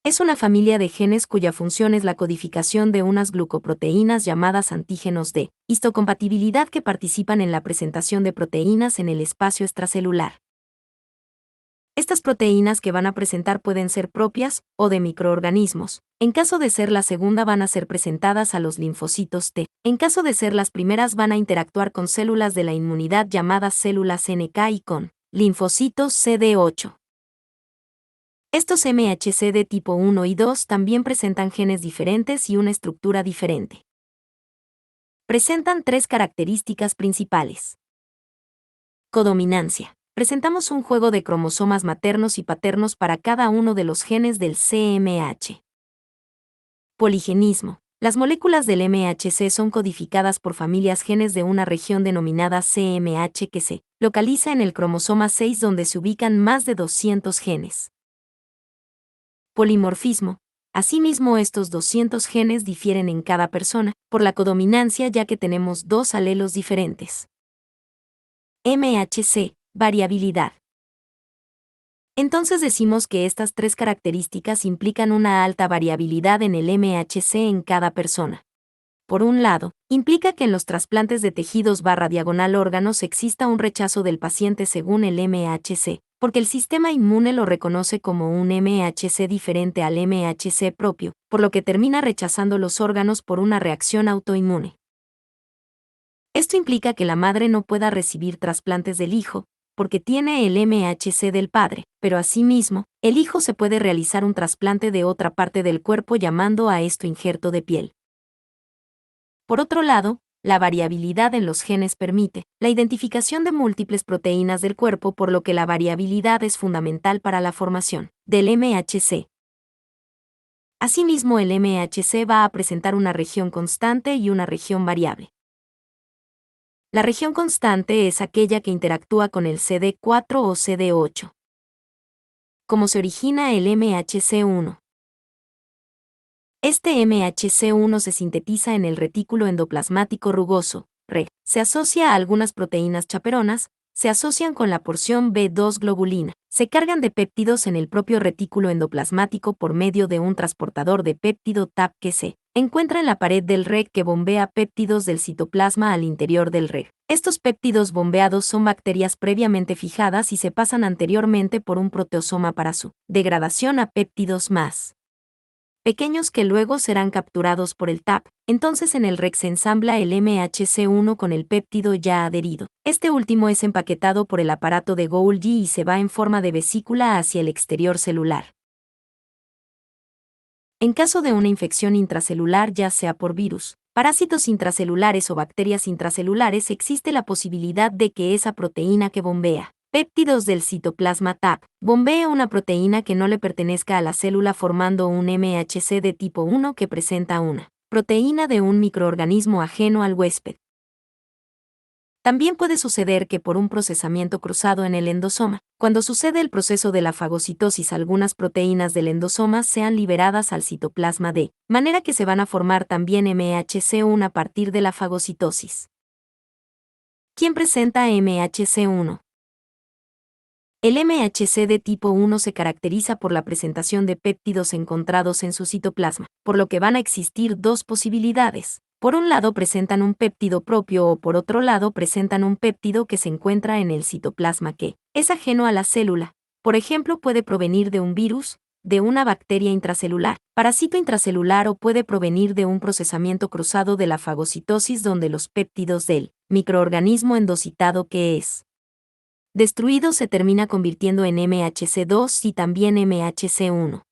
Es una familia de genes cuya función es la codificación de unas glucoproteínas llamadas antígenos de histocompatibilidad que participan en la presentación de proteínas en el espacio extracelular. Estas proteínas que van a presentar pueden ser propias o de microorganismos. En caso de ser la segunda van a ser presentadas a los linfocitos T. En caso de ser las primeras van a interactuar con células de la inmunidad llamadas células NK y con linfocitos CD8. Estos MHC de tipo 1 y 2 también presentan genes diferentes y una estructura diferente. Presentan tres características principales. Codominancia. Presentamos un juego de cromosomas maternos y paternos para cada uno de los genes del CMH. Poligenismo. Las moléculas del MHC son codificadas por familias genes de una región denominada CMH que se localiza en el cromosoma 6 donde se ubican más de 200 genes. Polimorfismo. Asimismo, estos 200 genes difieren en cada persona, por la codominancia ya que tenemos dos alelos diferentes. MHC, variabilidad. Entonces decimos que estas tres características implican una alta variabilidad en el MHC en cada persona. Por un lado, implica que en los trasplantes de tejidos / órganos exista un rechazo del paciente según el MHC, porque el sistema inmune lo reconoce como un MHC diferente al MHC propio, por lo que termina rechazando los órganos por una reacción autoinmune. Esto implica que la madre no pueda recibir trasplantes del hijo, porque tiene el MHC del padre, pero asimismo, el hijo se puede realizar un trasplante de otra parte del cuerpo llamando a esto injerto de piel. Por otro lado, la variabilidad en los genes permite la identificación de múltiples proteínas del cuerpo, por lo que la variabilidad es fundamental para la formación del MHC. Asimismo, el MHC va a presentar una región constante y una región variable. La región constante es aquella que interactúa con el CD4 o CD8. ¿Cómo se origina el MHC1? Este MHC1 se sintetiza en el retículo endoplasmático rugoso, RE. Se asocia a algunas proteínas chaperonas, se asocian con la porción B2 globulina, se cargan de péptidos en el propio retículo endoplasmático por medio de un transportador de péptido TAP que se encuentra en la pared del REC que bombea péptidos del citoplasma al interior del REC. Estos péptidos bombeados son bacterias previamente fijadas y se pasan anteriormente por un proteosoma para su degradación a péptidos más pequeños que luego serán capturados por el TAP. Entonces en el REC se ensambla el MHC1 con el péptido ya adherido. Este último es empaquetado por el aparato de Golgi y se va en forma de vesícula hacia el exterior celular. En caso de una infección intracelular, ya sea por virus, parásitos intracelulares o bacterias intracelulares, existe la posibilidad de que esa proteína que bombea péptidos del citoplasma TAP bombea una proteína que no le pertenezca a la célula formando un MHC de tipo 1 que presenta una proteína de un microorganismo ajeno al huésped. También puede suceder que por un procesamiento cruzado en el endosoma, cuando sucede el proceso de la fagocitosis, algunas proteínas del endosoma sean liberadas al citoplasma de manera que se van a formar también MHC1 a partir de la fagocitosis. ¿Quién presenta MHC1? El MHC de tipo 1 se caracteriza por la presentación de péptidos encontrados en su citoplasma, por lo que van a existir dos posibilidades. Por un lado presentan un péptido propio o por otro lado presentan un péptido que se encuentra en el citoplasma que es ajeno a la célula. Por ejemplo, puede provenir de un virus, de una bacteria intracelular, parásito intracelular o puede provenir de un procesamiento cruzado de la fagocitosis donde los péptidos del microorganismo endocitado que es destruido se termina convirtiendo en MHC2 y también MHC1.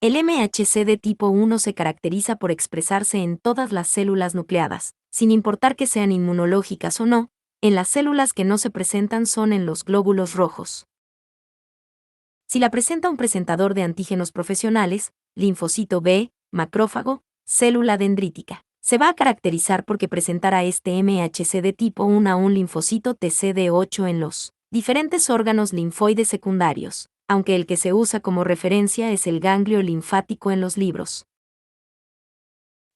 El MHC de tipo 1 se caracteriza por expresarse en todas las células nucleadas, sin importar que sean inmunológicas o no. En las células que no se presentan son en los glóbulos rojos. Si la presenta un presentador de antígenos profesionales, linfocito B, macrófago, célula dendrítica, se va a caracterizar porque presentará este MHC de tipo 1 a un linfocito TCD8 en los diferentes órganos linfoides secundarios, aunque el que se usa como referencia es el ganglio linfático en los libros.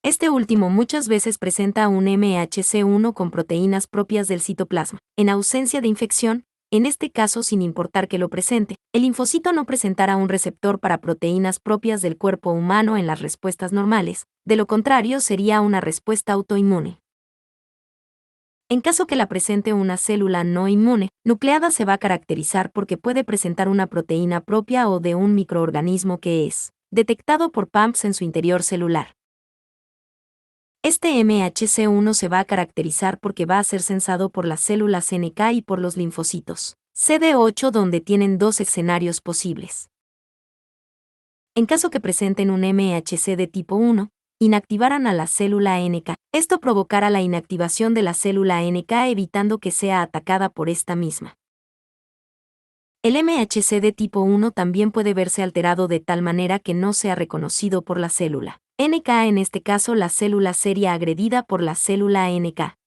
Este último muchas veces presenta un MHC1 con proteínas propias del citoplasma. En ausencia de infección, en este caso sin importar que lo presente, el linfocito no presentará un receptor para proteínas propias del cuerpo humano en las respuestas normales, de lo contrario sería una respuesta autoinmune. En caso que la presente una célula no inmune, nucleada se va a caracterizar porque puede presentar una proteína propia o de un microorganismo que es detectado por PAMPs en su interior celular. Este MHC1 se va a caracterizar porque va a ser sensado por las células NK y por los linfocitos CD8 donde tienen dos escenarios posibles. En caso que presenten un MHC de tipo 1, inactivarán a la célula NK. Esto provocará la inactivación de la célula NK evitando que sea atacada por esta misma. El MHC de tipo 1 también puede verse alterado de tal manera que no sea reconocido por la célula NK, en este caso la célula sería agredida por la célula NK.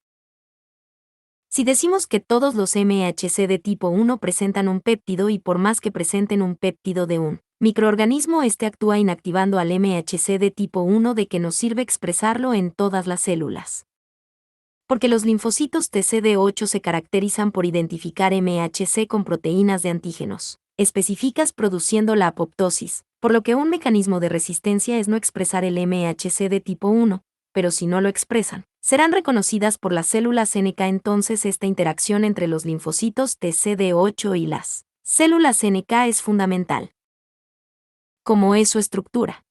Si decimos que todos los MHC de tipo 1 presentan un péptido y por más que presenten un péptido de un microorganismo, este actúa inactivando al MHC de tipo 1, ¿de que nos sirve expresarlo en todas las células? Porque los linfocitos TCD8 se caracterizan por identificar MHC con proteínas de antígenos específicas produciendo la apoptosis, por lo que un mecanismo de resistencia es no expresar el MHC de tipo 1, pero si no lo expresan, serán reconocidas por las células NK. Entonces esta interacción entre los linfocitos TCD8 y las células NK es fundamental. ¿Cómo es su estructura?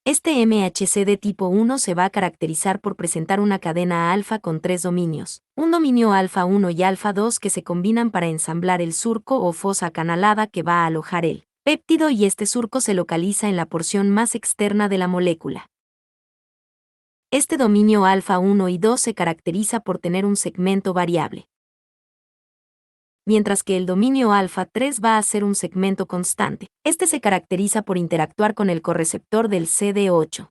Este MHC de tipo 1 se va a caracterizar por presentar una cadena alfa con tres dominios, un dominio alfa 1 y alfa 2 que se combinan para ensamblar el surco o fosa acanalada que va a alojar el péptido y este surco se localiza en la porción más externa de la molécula. Este dominio alfa 1 y 2 se caracteriza por tener un segmento variable, mientras que el dominio alfa 3 va a ser un segmento constante. Este se caracteriza por interactuar con el correceptor del CD8.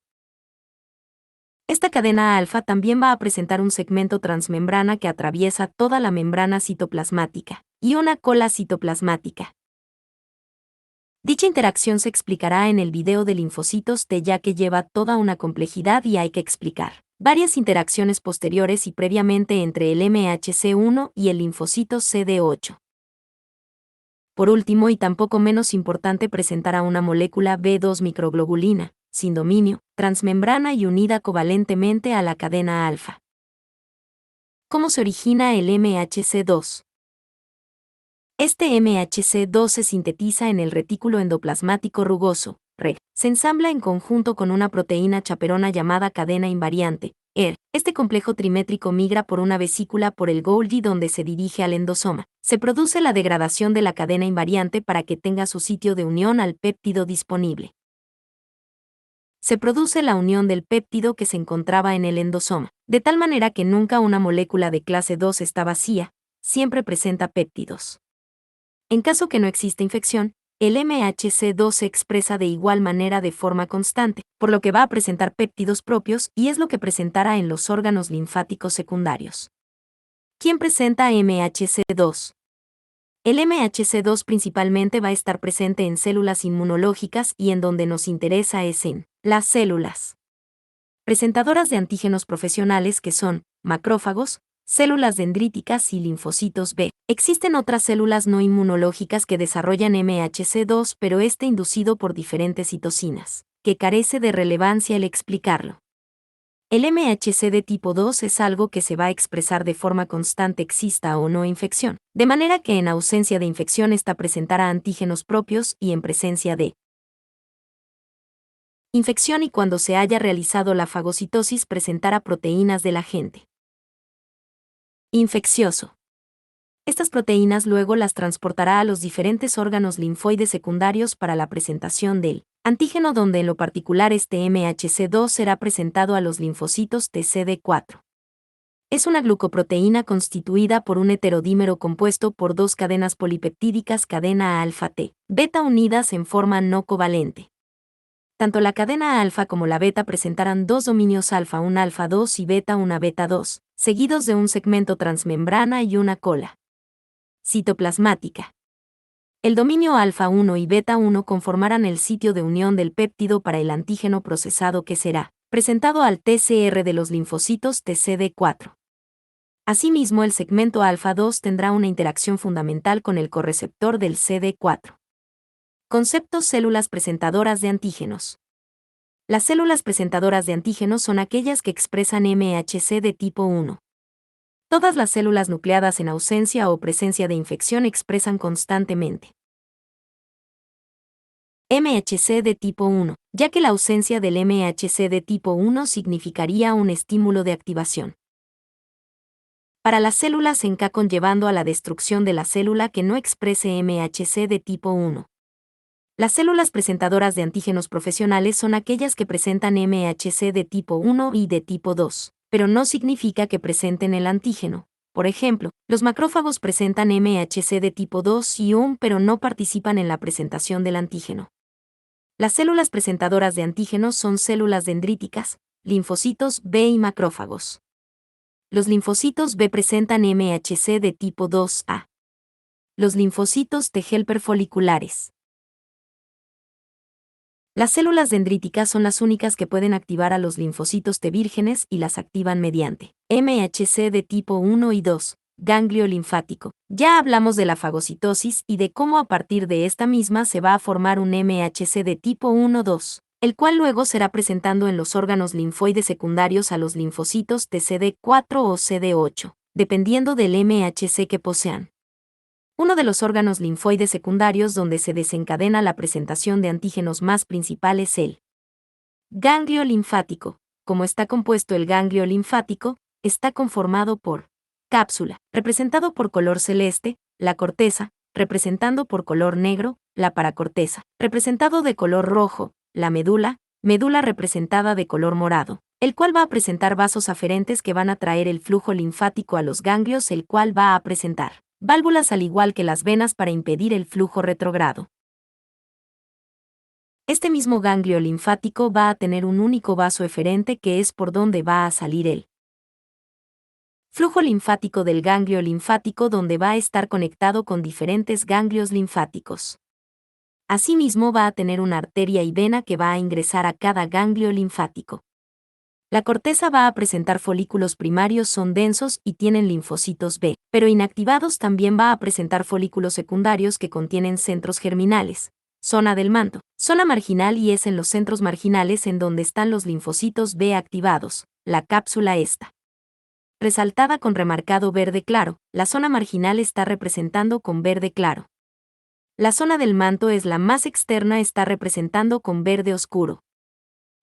Esta cadena alfa también va a presentar un segmento transmembrana que atraviesa toda la membrana citoplasmática y una cola citoplasmática. Dicha interacción se explicará en el video de linfocitos T, ya que lleva toda una complejidad y hay que explicar varias interacciones posteriores y previamente entre el MHC1 y el linfocito CD8. Por último, y tampoco menos importante, presentará una molécula B2 microglobulina, sin dominio, transmembrana y unida covalentemente a la cadena alfa. ¿Cómo se origina el MHC2? Este MHC2 se sintetiza en el retículo endoplasmático rugoso, REG. Se ensambla en conjunto con una proteína chaperona llamada cadena invariante, ER. Este complejo trimétrico migra por una vesícula por el Golgi donde se dirige al endosoma. Se produce la degradación de la cadena invariante para que tenga su sitio de unión al péptido disponible. Se produce la unión del péptido que se encontraba en el endosoma, de tal manera que nunca una molécula de clase 2 está vacía, siempre presenta péptidos. En caso que no exista infección, el MHC2 se expresa de igual manera de forma constante, por lo que va a presentar péptidos propios y es lo que presentará en los órganos linfáticos secundarios. ¿Quién presenta MHC2? El MHC2 principalmente va a estar presente en células inmunológicas y en donde nos interesa es en las células presentadoras de antígenos profesionales que son macrófagos, células dendríticas y linfocitos B. Existen otras células no inmunológicas que desarrollan MHC2, pero este inducido por diferentes citocinas, que carece de relevancia el explicarlo. El MHC de tipo 2 es algo que se va a expresar de forma constante exista o no infección, de manera que en ausencia de infección esta presentará antígenos propios y en presencia de infección y cuando se haya realizado la fagocitosis presentará proteínas del agente infeccioso. Estas proteínas luego las transportará a los diferentes órganos linfoides secundarios para la presentación del antígeno, donde en lo particular este MHC2 será presentado a los linfocitos TCD4. Es una glucoproteína constituida por un heterodímero compuesto por dos cadenas polipeptídicas cadena alfa-T, beta unidas en forma no covalente. Tanto la cadena alfa como la beta presentarán dos dominios alfa-1 alfa-2 y beta-1 beta-2, seguidos de un segmento transmembrana y una cola citoplasmática. El dominio alfa-1 y beta-1 conformarán el sitio de unión del péptido para el antígeno procesado que será presentado al TCR de los linfocitos TCD4. Asimismo, el segmento alfa-2 tendrá una interacción fundamental con el correceptor del CD4. Conceptos: células presentadoras de antígenos. Las células presentadoras de antígenos son aquellas que expresan MHC de tipo 1. Todas las células nucleadas en ausencia o presencia de infección expresan constantemente MHC de tipo 1, ya que la ausencia del MHC de tipo 1 significaría un estímulo de activación para las células en K, conllevando a la destrucción de la célula que no exprese MHC de tipo 1. Las células presentadoras de antígenos profesionales son aquellas que presentan MHC de tipo 1 y de tipo 2, pero no significa que presenten el antígeno. Por ejemplo, los macrófagos presentan MHC de tipo 2 y 1, pero no participan en la presentación del antígeno. Las células presentadoras de antígenos son células dendríticas, linfocitos B y macrófagos. Los linfocitos B presentan MHC de tipo 2A. Los linfocitos T helper foliculares. Las células dendríticas son las únicas que pueden activar a los linfocitos T vírgenes y las activan mediante MHC de tipo 1 y 2, ganglio linfático. Ya hablamos de la fagocitosis y de cómo a partir de esta misma se va a formar un MHC de tipo 1-2, el cual luego será presentando en los órganos linfoides secundarios a los linfocitos TCD4 o CD8, dependiendo del MHC que posean. Uno de los órganos linfoides secundarios donde se desencadena la presentación de antígenos más principal es el ganglio linfático. Como está compuesto el ganglio linfático, está conformado por cápsula, representado por color celeste, la corteza, representando por color negro, la paracorteza, representado de color rojo, la médula representada de color morado, el cual va a presentar vasos aferentes que van a traer el flujo linfático a los ganglios, el cual va a presentar válvulas al igual que las venas para impedir el flujo retrógrado. Este mismo ganglio linfático va a tener un único vaso eferente que es por donde va a salir el flujo linfático del ganglio linfático, donde va a estar conectado con diferentes ganglios linfáticos. Asimismo va a tener una arteria y vena que va a ingresar a cada ganglio linfático. La corteza va a presentar folículos primarios, son densos y tienen linfocitos B, pero inactivados. También va a presentar folículos secundarios que contienen centros germinales, zona del manto, zona marginal, y es en los centros marginales en donde están los linfocitos B activados. La cápsula está resaltada con remarcado verde claro, la zona marginal está representando con verde claro. La zona del manto es la más externa, está representando con verde oscuro.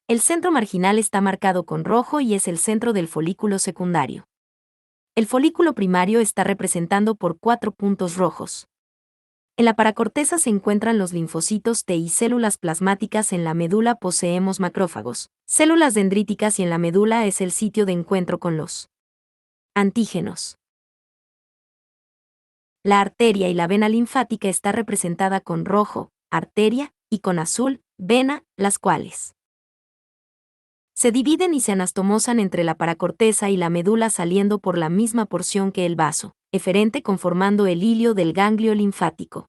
El centro marginal está marcado con rojo y es el centro del folículo secundario. El folículo primario está representando por 4 puntos rojos. En la paracorteza se encuentran los linfocitos T y células plasmáticas. En la médula poseemos macrófagos, células dendríticas, y en la médula es el sitio de encuentro con los antígenos. La arteria y la vena linfática está representada con rojo, arteria, y con azul, vena, las cuales se dividen y se anastomosan entre la paracorteza y la médula, saliendo por la misma porción que el vaso eferente, conformando el hilio del ganglio linfático.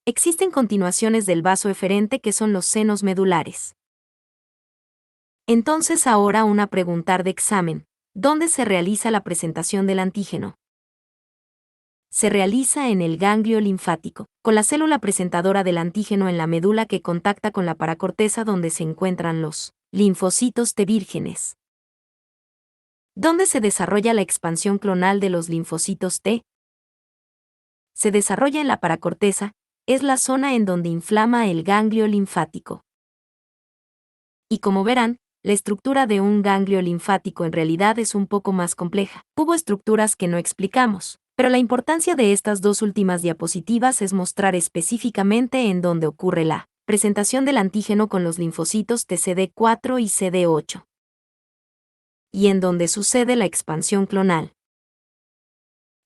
Existen continuaciones del vaso eferente que son los senos medulares. Entonces ahora una pregunta de examen: ¿dónde se realiza la presentación del antígeno? Se realiza en el ganglio linfático, con la célula presentadora del antígeno en la médula que contacta con la paracorteza, donde se encuentran los linfocitos T vírgenes. ¿Dónde se desarrolla la expansión clonal de los linfocitos T? Se desarrolla en la paracorteza, es la zona en donde inflama el ganglio linfático. Y como verán, la estructura de un ganglio linfático en realidad es un poco más compleja. Hubo estructuras que no explicamos, pero la importancia de estas dos últimas diapositivas es mostrar específicamente en dónde ocurre la presentación del antígeno con los linfocitos TCD4 y CD8, y en donde sucede la expansión clonal.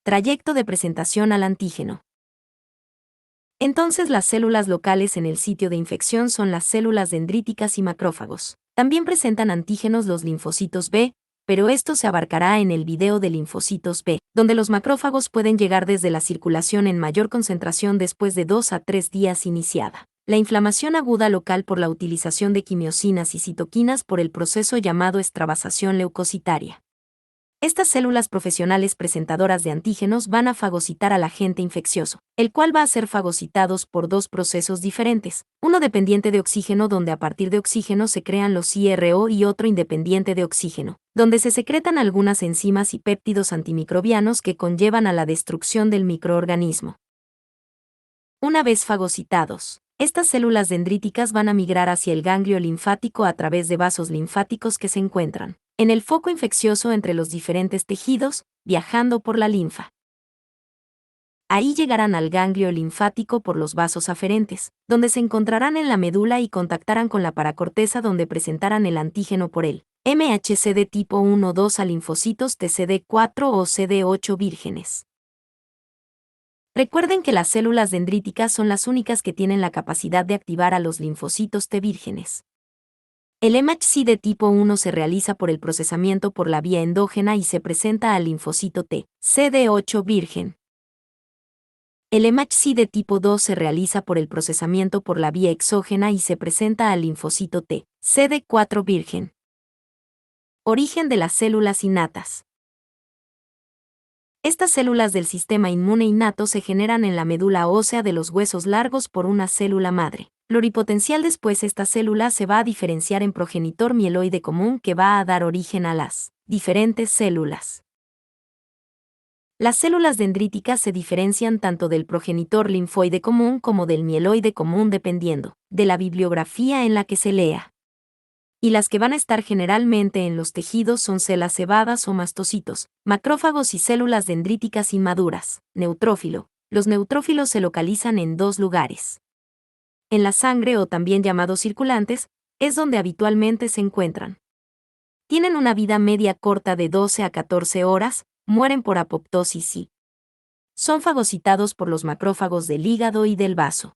Trayecto de presentación al antígeno. Entonces las células locales en el sitio de infección son las células dendríticas y macrófagos. También presentan antígenos los linfocitos B, pero esto se abarcará en el video de linfocitos B, donde los macrófagos pueden llegar desde la circulación en mayor concentración después de 2 a 3 días iniciada la inflamación aguda local por la utilización de quimiosinas y citoquinas por el proceso llamado extravasación leucocitaria. Estas células profesionales presentadoras de antígenos van a fagocitar al agente infeccioso, el cual va a ser fagocitados por dos procesos diferentes, uno dependiente de oxígeno, donde a partir de oxígeno se crean los IRO, y otro independiente de oxígeno, donde se secretan algunas enzimas y péptidos antimicrobianos que conllevan a la destrucción del microorganismo. Una vez fagocitados, estas células dendríticas van a migrar hacia el ganglio linfático a través de vasos linfáticos que se encuentran en el foco infeccioso entre los diferentes tejidos, viajando por la linfa. Ahí llegarán al ganglio linfático por los vasos aferentes, donde se encontrarán en la médula y contactarán con la paracorteza, donde presentarán el antígeno por el MHC de tipo 1-2 a linfocitos TCD4 o CD8 vírgenes. Recuerden que las células dendríticas son las únicas que tienen la capacidad de activar a los linfocitos T vírgenes. El MHC de tipo 1 se realiza por el procesamiento por la vía endógena y se presenta al linfocito T, CD8 virgen. El MHC de tipo 2 se realiza por el procesamiento por la vía exógena y se presenta al linfocito T, CD4 virgen. Origen de las células innatas. Estas células del sistema inmune innato se generan en la médula ósea de los huesos largos por una célula madre pluripotencial. Después esta célula se va a diferenciar en progenitor mieloide común, que va a dar origen a las diferentes células. Las células dendríticas se diferencian tanto del progenitor linfoide común como del mieloide común, dependiendo de la bibliografía en la que se lea. Y las que van a estar generalmente en los tejidos son células cebadas o mastocitos, macrófagos y células dendríticas inmaduras. Neutrófilo. Los neutrófilos se localizan en dos lugares. En la sangre, o también llamados circulantes, es donde habitualmente se encuentran. Tienen una vida media corta de 12 a 14 horas, mueren por apoptosis y son fagocitados por los macrófagos del hígado y del vaso.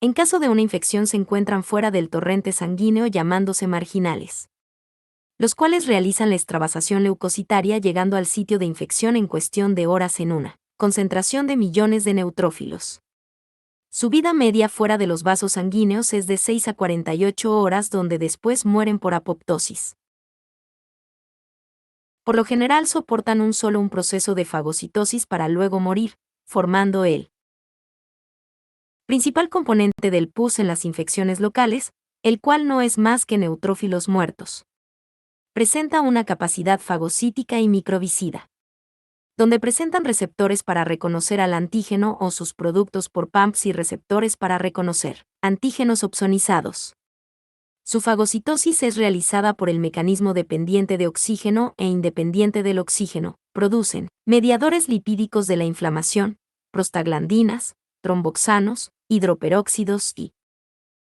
En caso de una infección se encuentran fuera del torrente sanguíneo llamándose marginales, los cuales realizan la extravasación leucocitaria llegando al sitio de infección en cuestión de horas en una concentración de millones de neutrófilos. Su vida media fuera de los vasos sanguíneos es de 6 a 48 horas donde después mueren por apoptosis. Por lo general soportan un proceso de fagocitosis para luego morir, formando el principal componente del pus en las infecciones locales, el cual no es más que neutrófilos muertos. Presenta una capacidad fagocítica y microbicida, donde presentan receptores para reconocer al antígeno o sus productos por PAMPs y receptores para reconocer antígenos opsonizados. Su fagocitosis es realizada por el mecanismo dependiente de oxígeno e independiente del oxígeno. Producen mediadores lipídicos de la inflamación, prostaglandinas, tromboxanos, hidroperóxidos y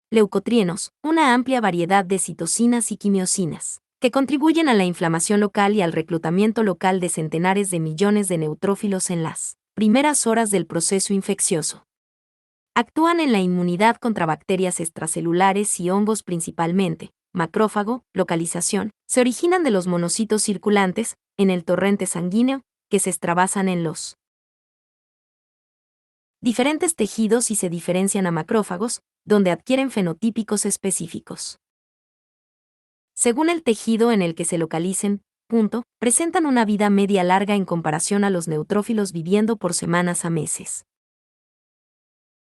leucotrienos, una amplia variedad de citocinas y quimiosinas, que contribuyen a la inflamación local y al reclutamiento local de centenares de millones de neutrófilos en las primeras horas del proceso infeccioso. Actúan en la inmunidad contra bacterias extracelulares y hongos principalmente. Macrófago, localización, se originan de los monocitos circulantes, en el torrente sanguíneo, que se extravasan en los diferentes tejidos y se diferencian a macrófagos, donde adquieren fenotípicos específicos. Según el tejido en el que se localicen, presentan una vida media larga en comparación a los neutrófilos viviendo por semanas a meses.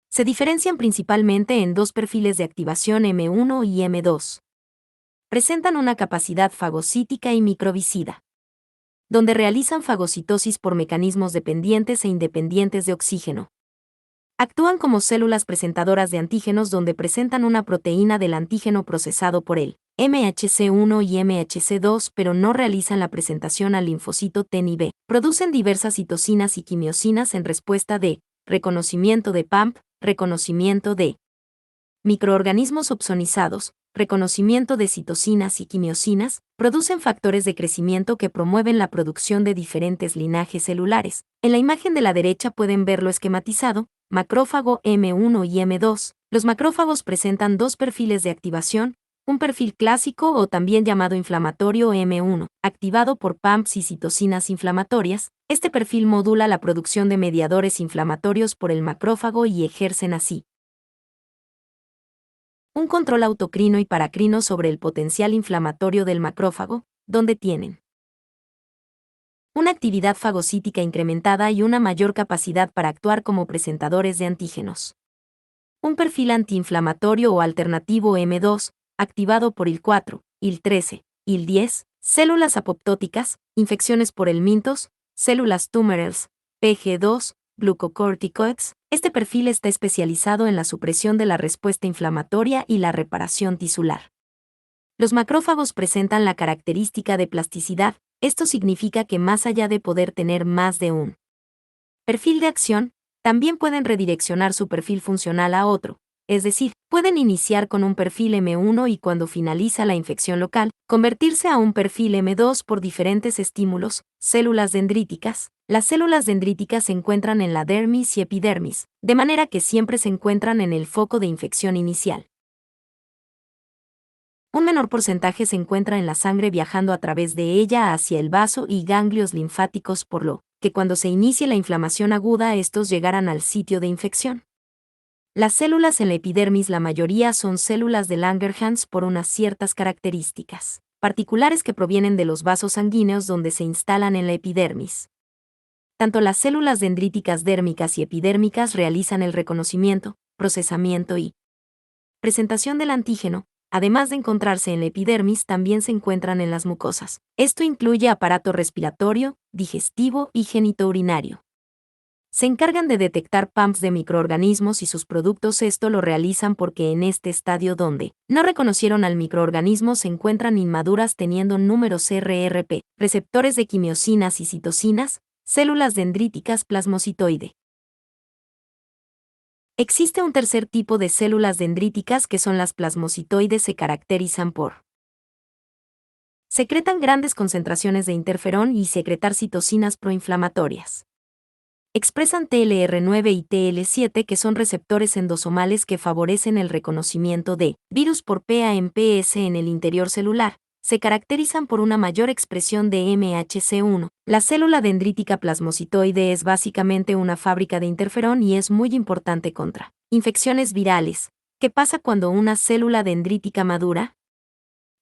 Se diferencian principalmente en dos perfiles de activación M1 y M2. Presentan una capacidad fagocítica y microbicida, donde realizan fagocitosis por mecanismos dependientes e independientes de oxígeno. Actúan como células presentadoras de antígenos donde presentan una proteína del antígeno procesado por el MHC1 y MHC2, pero no realizan la presentación al linfocito T ni B. Producen diversas citocinas y quimiosinas en respuesta de reconocimiento de PAMP, reconocimiento de microorganismos opsonizados, reconocimiento de citocinas y quimiosinas, producen factores de crecimiento que promueven la producción de diferentes linajes celulares. En la imagen de la derecha pueden verlo esquematizado, macrófago M1 y M2. Los macrófagos presentan dos perfiles de activación, un perfil clásico o también llamado inflamatorio M1, activado por PAMPs y citocinas inflamatorias. Este perfil modula la producción de mediadores inflamatorios por el macrófago y ejercen así un control autocrino y paracrino sobre el potencial inflamatorio del macrófago, donde tienen una actividad fagocítica incrementada y una mayor capacidad para actuar como presentadores de antígenos. Un perfil antiinflamatorio o alternativo M2, activado por IL-4, IL-13, IL-10, células apoptóticas, infecciones por helmintos, células tumorales, PG2, glucocorticoides. Este perfil está especializado en la supresión de la respuesta inflamatoria y la reparación tisular. Los macrófagos presentan la característica de plasticidad. Esto significa que más allá de poder tener más de un perfil de acción, también pueden redireccionar su perfil funcional a otro, es decir, pueden iniciar con un perfil M1 y cuando finaliza la infección local, convertirse a un perfil M2 por diferentes estímulos, células dendríticas. Las células dendríticas se encuentran en la dermis y epidermis, de manera que siempre se encuentran en el foco de infección inicial. Un menor porcentaje se encuentra en la sangre viajando a través de ella hacia el vaso y ganglios linfáticos, por lo que cuando se inicie la inflamación aguda estos llegarán al sitio de infección. Las células en la epidermis, la mayoría son células de Langerhans por unas ciertas características particulares que provienen de los vasos sanguíneos donde se instalan en la epidermis. Tanto las células dendríticas dérmicas y epidérmicas realizan el reconocimiento, procesamiento y presentación del antígeno. Además de encontrarse en la epidermis, también se encuentran en las mucosas. Esto incluye aparato respiratorio, digestivo y genitourinario. Se encargan de detectar PAMPs de microorganismos y sus productos. Esto lo realizan porque en este estadio donde no reconocieron al microorganismo se encuentran inmaduras teniendo números RRP, receptores de quimiosinas y citocinas, células dendríticas plasmocitoide. Existe un tercer tipo de células dendríticas que son las plasmocitoides. Se caracterizan por secretan grandes concentraciones de interferón y secretar citocinas proinflamatorias. Expresan TLR9 y TL7, que son receptores endosomales que favorecen el reconocimiento de virus por PAMPS en el interior celular. Se caracterizan por una mayor expresión de MHC1. La célula dendrítica plasmocitoide es básicamente una fábrica de interferón y es muy importante contra infecciones virales. ¿Qué pasa cuando una célula dendrítica madura?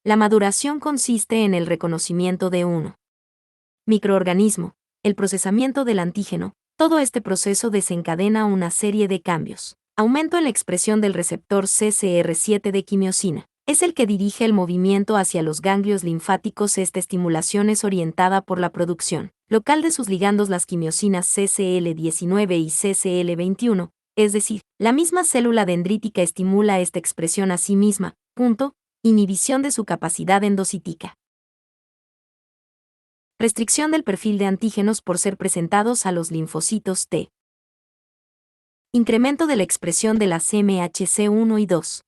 La maduración consiste en el reconocimiento de un microorganismo, el procesamiento del antígeno. Todo este proceso desencadena una serie de cambios. Aumento en la expresión del receptor CCR7 de quimiosina. Es el que dirige el movimiento hacia los ganglios linfáticos. Esta estimulación es orientada por la producción local de sus ligandos, las quimiosinas CCL19 y CCL21, es decir, la misma célula dendrítica estimula esta expresión a sí misma. Inhibición de su capacidad endocítica. Restricción del perfil de antígenos por ser presentados a los linfocitos T. Incremento de la expresión de las MHC1 y 2.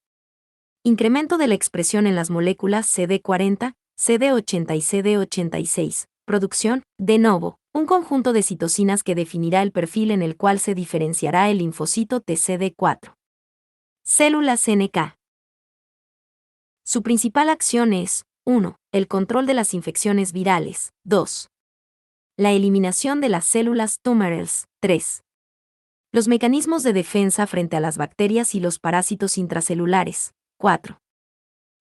Incremento de la expresión en las moléculas CD40, CD80 y CD86. Producción, de novo, un conjunto de citocinas que definirá el perfil en el cual se diferenciará el linfocito TCD4. Células NK. Su principal acción es 1. El control de las infecciones virales. 2. La eliminación de las células tumorales. 3. Los mecanismos de defensa frente a las bacterias y los parásitos intracelulares. 4.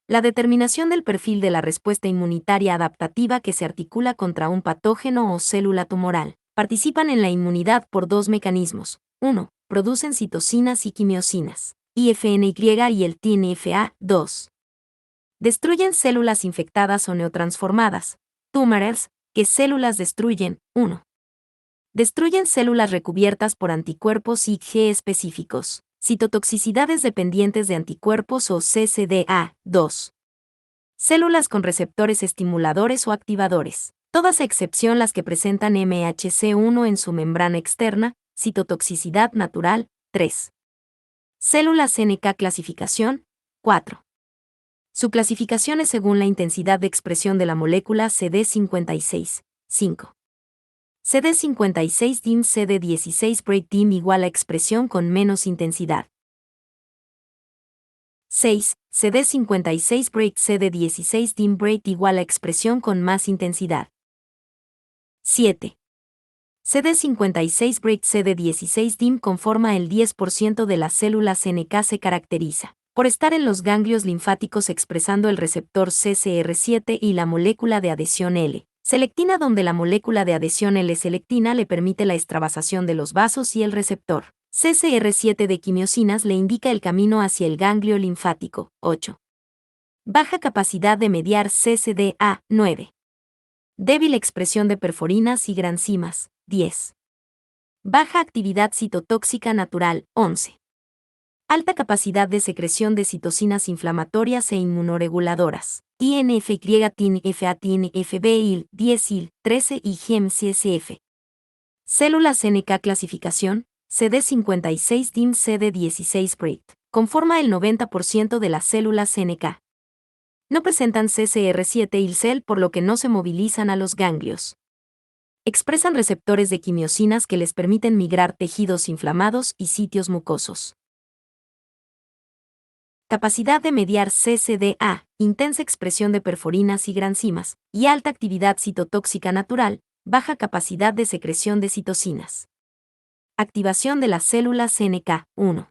La determinación del perfil de la respuesta inmunitaria adaptativa que se articula contra un patógeno o célula tumoral. Participan en la inmunidad por dos mecanismos. 1. Producen citocinas y quimiosinas, IFNY y el TNFA. 2. Destruyen células infectadas o neotransformadas, tumorales, que células destruyen. 1. Destruyen células recubiertas por anticuerpos IgG específicos, citotoxicidades dependientes de anticuerpos o CCDA. 2. Células con receptores estimuladores o activadores, todas a excepción las que presentan MHC1 en su membrana externa, citotoxicidad natural. 3. Células NK. Clasificación. 4. Su clasificación es según la intensidad de expresión de la molécula CD56. 5. CD56 dim CD16 break dim igual a expresión con menos intensidad. 6. CD56 break CD16 dim break igual a expresión con más intensidad. 7. CD56 break CD16 dim conforma el 10% de las células NK. Se caracteriza por estar en los ganglios linfáticos expresando el receptor CCR7 y la molécula de adhesión L-selectina, donde la molécula de adhesión L-selectina le permite la extravasación de los vasos y el receptor CCR7 de quimiosinas le indica el camino hacia el ganglio linfático. 8. Baja capacidad de mediar CCDA. 9. Débil expresión de perforinas y granzimas. 10. Baja actividad citotóxica natural. 11. Alta capacidad de secreción de citocinas inflamatorias e inmunoreguladoras. INFY, TNFA, TNFB, IL, 10 IL, 13 y GEM-CSF. Células NK. Clasificación. CD56 DIM CD16 break. Conforma el 90% de las células NK. No presentan CCR7 y cell, por lo que no se movilizan a los ganglios. Expresan receptores de quimiosinas que les permiten migrar tejidos inflamados y sitios mucosos. Capacidad de mediar CCDA, intensa expresión de perforinas y granzimas, y alta actividad citotóxica natural, baja capacidad de secreción de citocinas. Activación de las células NK. 1.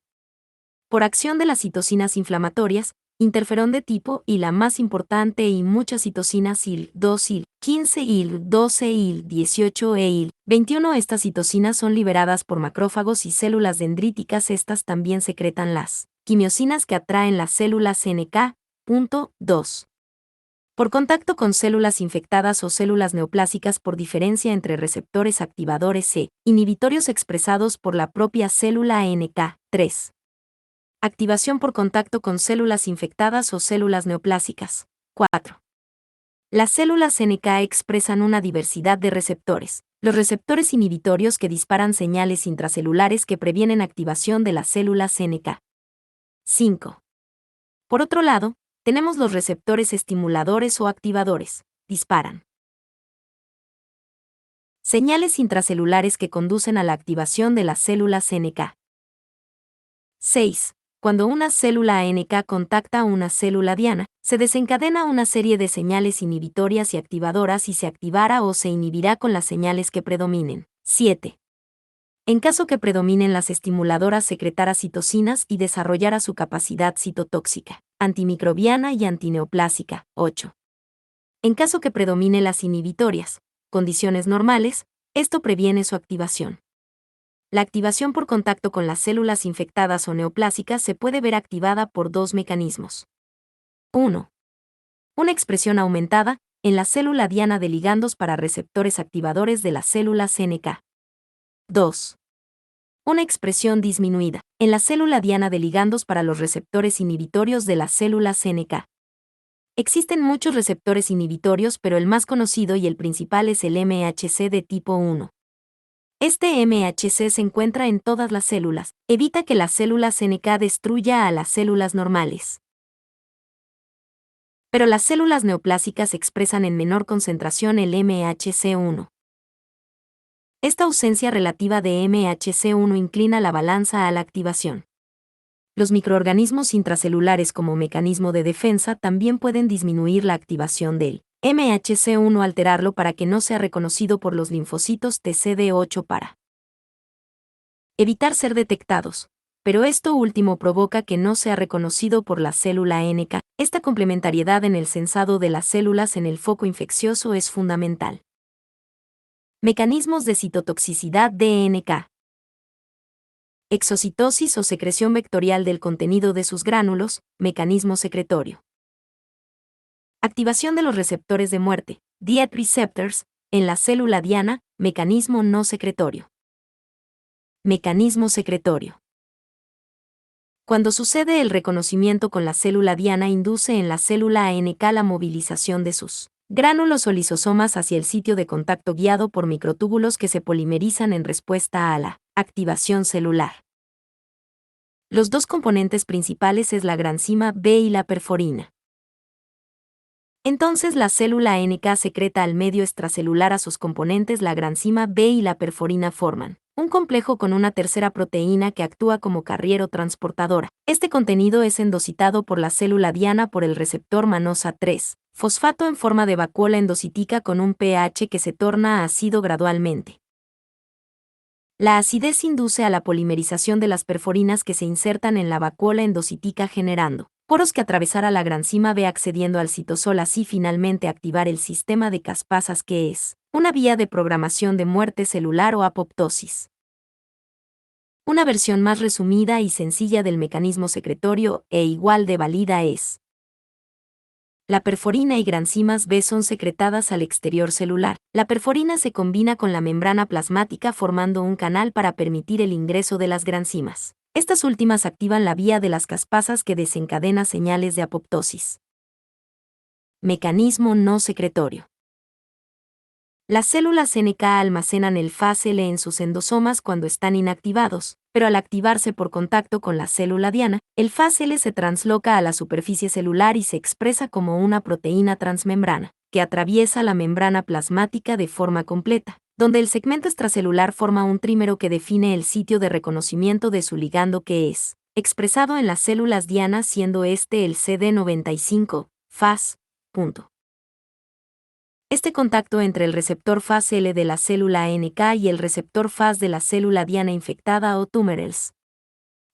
Por acción de las citocinas inflamatorias, interferón de tipo y la más importante y muchas citocinas IL, 2 IL, 15 IL, 12 IL, 18 e IL, 21. Estas citocinas son liberadas por macrófagos y células dendríticas. Estas también secretan las quimiosinas que atraen las células NK. 2. Por contacto con células infectadas o células neoplásicas, por diferencia entre receptores activadores e inhibitorios expresados por la propia célula NK. 3. Activación por contacto con células infectadas o células neoplásicas. 4. Las células NK expresan una diversidad de receptores. Los receptores inhibitorios que disparan señales intracelulares que previenen activación de las células NK. 5. Por otro lado, tenemos los receptores estimuladores o activadores. Disparan Señales intracelulares que conducen a la activación de las células NK. 6. Cuando una célula NK contacta a una célula diana, se desencadena una serie de señales inhibitorias y activadoras y se activará o se inhibirá con las señales que predominen. 7. En caso que predominen las estimuladoras, secretará citocinas y desarrollará su capacidad citotóxica, antimicrobiana y antineoplásica. 8. En caso que predomine las inhibitorias, condiciones normales, esto previene su activación. La activación por contacto con las células infectadas o neoplásicas se puede ver activada por dos mecanismos. 1. Una expresión aumentada en la célula diana de ligandos para receptores activadores de las células NK. 2. Una expresión disminuida en la célula diana de ligandos para los receptores inhibitorios de las células NK. Existen muchos receptores inhibitorios, pero el más conocido y el principal es el MHC de tipo 1. Este MHC se encuentra en todas las células, evita que las células NK destruya a las células normales. Pero las células neoplásicas expresan en menor concentración el MHC1. Esta ausencia relativa de MHC1 inclina la balanza a la activación. Los microorganismos intracelulares como mecanismo de defensa también pueden disminuir la activación del MHC1, alterarlo para que no sea reconocido por los linfocitos TCD8 para evitar ser detectados, pero esto último provoca que no sea reconocido por la célula NK. Esta complementariedad en el sensado de las células en el foco infeccioso es fundamental. Mecanismos de citotoxicidad de NK. Exocitosis o secreción vectorial del contenido de sus gránulos, mecanismo secretorio. Activación de los receptores de muerte, death receptors, en la célula diana, mecanismo no secretorio. Mecanismo secretorio. Cuando sucede el reconocimiento con la célula diana, induce en la célula ANK la movilización de sus gránulos o lisosomas hacia el sitio de contacto guiado por microtúbulos que se polimerizan en respuesta a la activación celular. Los dos componentes principales es la granzima B y la perforina. Entonces la célula NK secreta al medio extracelular a sus componentes. La granzima B y la perforina forman un complejo con una tercera proteína que actúa como carrier o transportadora. Este contenido es endocitado por la célula diana por el receptor manosa 3, fosfato en forma de vacuola endocítica con un pH que se torna ácido gradualmente. La acidez induce a la polimerización de las perforinas que se insertan en la vacuola endocítica generando poros que atravesará la granzima B accediendo al citosol, así finalmente activar el sistema de caspasas, que es una vía de programación de muerte celular o apoptosis. Una versión más resumida y sencilla del mecanismo secretorio e igual de válida es: la perforina y granzimas B son secretadas al exterior celular. La perforina se combina con la membrana plasmática formando un canal para permitir el ingreso de las granzimas. Estas últimas activan la vía de las caspasas que desencadena señales de apoptosis. Mecanismo no secretorio. Las células NK almacenan el FASL en sus endosomas cuando están inactivados, pero al activarse por contacto con la célula diana, el FASL se transloca a la superficie celular y se expresa como una proteína transmembrana, que atraviesa la membrana plasmática de forma completa, donde el segmento extracelular forma un trímero que define el sitio de reconocimiento de su ligando, que es expresado en las células dianas, siendo este el CD95, FAS. Este contacto entre el receptor FASL de la célula NK y el receptor FAS de la célula diana infectada o tumorels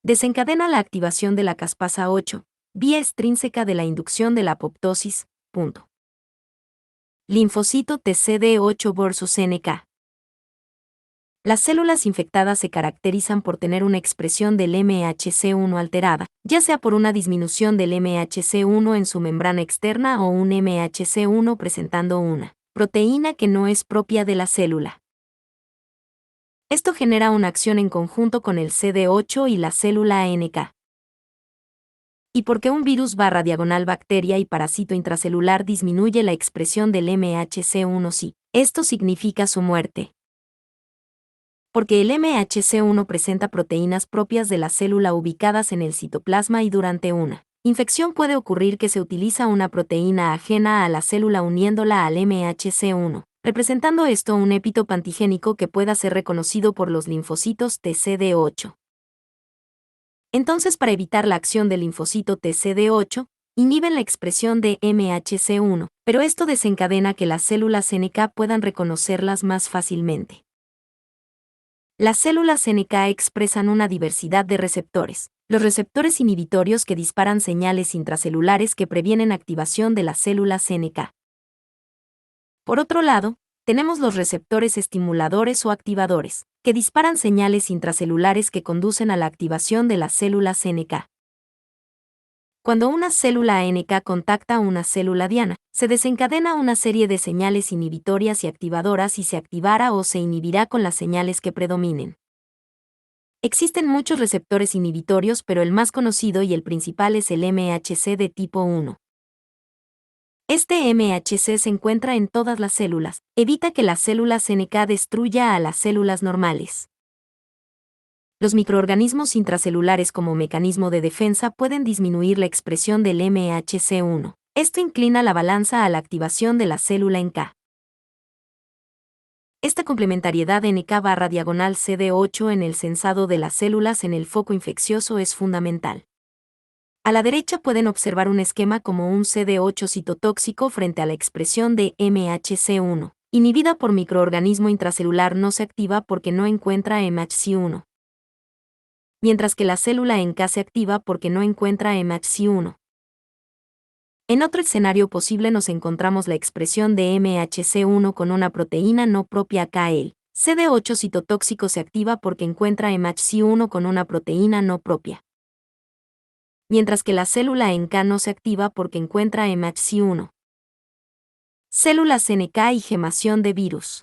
desencadena la activación de la caspasa 8, vía extrínseca de la inducción de la apoptosis. Linfocito TCD8 versus NK. Las células infectadas se caracterizan por tener una expresión del MHC1 alterada, ya sea por una disminución del MHC1 en su membrana externa o un MHC1 presentando una proteína que no es propia de la célula. Esto genera una acción en conjunto con el CD8 y la célula ANK. Y porque un virus/bacteria y parásito intracelular disminuye la expresión del MHC1, sí, esto significa su muerte. Porque el MHC1 presenta proteínas propias de la célula ubicadas en el citoplasma y durante una infección puede ocurrir que se utiliza una proteína ajena a la célula uniéndola al MHC1, representando esto un epítope antigénico que pueda ser reconocido por los linfocitos TCD8. Entonces, para evitar la acción del linfocito TCD8, inhiben la expresión de MHC1, pero esto desencadena que las células NK puedan reconocerlas más fácilmente. Las células NK expresan una diversidad de receptores. Los receptores inhibitorios que disparan señales intracelulares que previenen activación de las células NK. Por otro lado, tenemos los receptores estimuladores o activadores, que disparan señales intracelulares que conducen a la activación de las células NK. Cuando una célula NK contacta a una célula diana, se desencadena una serie de señales inhibitorias y activadoras y se activará o se inhibirá con las señales que predominen. Existen muchos receptores inhibitorios, pero el más conocido y el principal es el MHC de tipo 1. Este MHC se encuentra en todas las células, evita que las células NK destruya a las células normales. Los microorganismos intracelulares como mecanismo de defensa pueden disminuir la expresión del MHC1. Esto inclina la balanza a la activación de la célula NK. Esta complementariedad NK/CD8 en el sensado de las células en el foco infeccioso es fundamental. A la derecha pueden observar un esquema como un CD8 citotóxico frente a la expresión de MHC1, inhibida por microorganismo intracelular no se activa porque no encuentra MHC1. Mientras que la célula NK se activa porque no encuentra MHC1. En otro escenario posible nos encontramos la expresión de MHC1 con una proteína no propia acá el CD8 citotóxico se activa porque encuentra MHC1 con una proteína no propia. Mientras que la célula NK no se activa porque encuentra MHC1. Células NK y gemación de virus.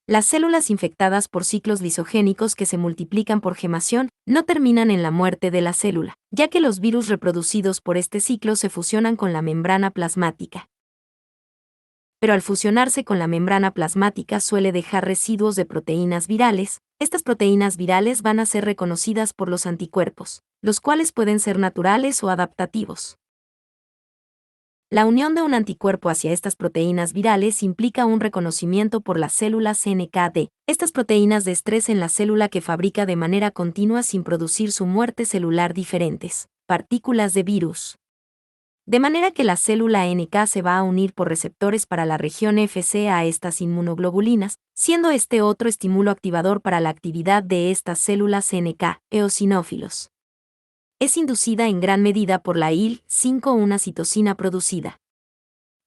Las células infectadas por ciclos lisogénicos que se multiplican por gemación no terminan en la muerte de la célula, ya que los virus reproducidos por este ciclo se fusionan con la membrana plasmática. Pero al fusionarse con la membrana plasmática suele dejar residuos de proteínas virales. Estas proteínas virales van a ser reconocidas por los anticuerpos, los cuales pueden ser naturales o adaptativos. La unión de un anticuerpo hacia estas proteínas virales implica un reconocimiento por las células NK de estas proteínas de estrés en la célula que fabrica de manera continua sin producir su muerte celular diferentes partículas de virus. De manera que la célula NK se va a unir por receptores para la región FC a estas inmunoglobulinas, siendo este otro estímulo activador para la actividad de estas células NK, eosinófilos. Es inducida en gran medida por la IL-5, una citosina producida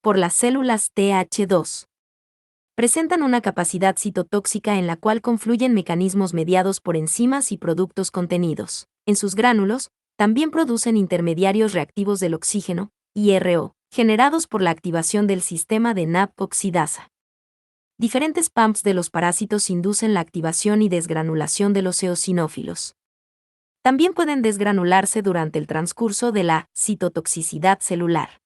por las células Th2. Presentan una capacidad citotóxica en la cual confluyen mecanismos mediados por enzimas y productos contenidos en sus gránulos. También producen intermediarios reactivos del oxígeno, IRO, generados por la activación del sistema de NAP oxidasa. Diferentes pumps de los parásitos inducen la activación y desgranulación de los eosinófilos. También pueden desgranularse durante el transcurso de la citotoxicidad celular.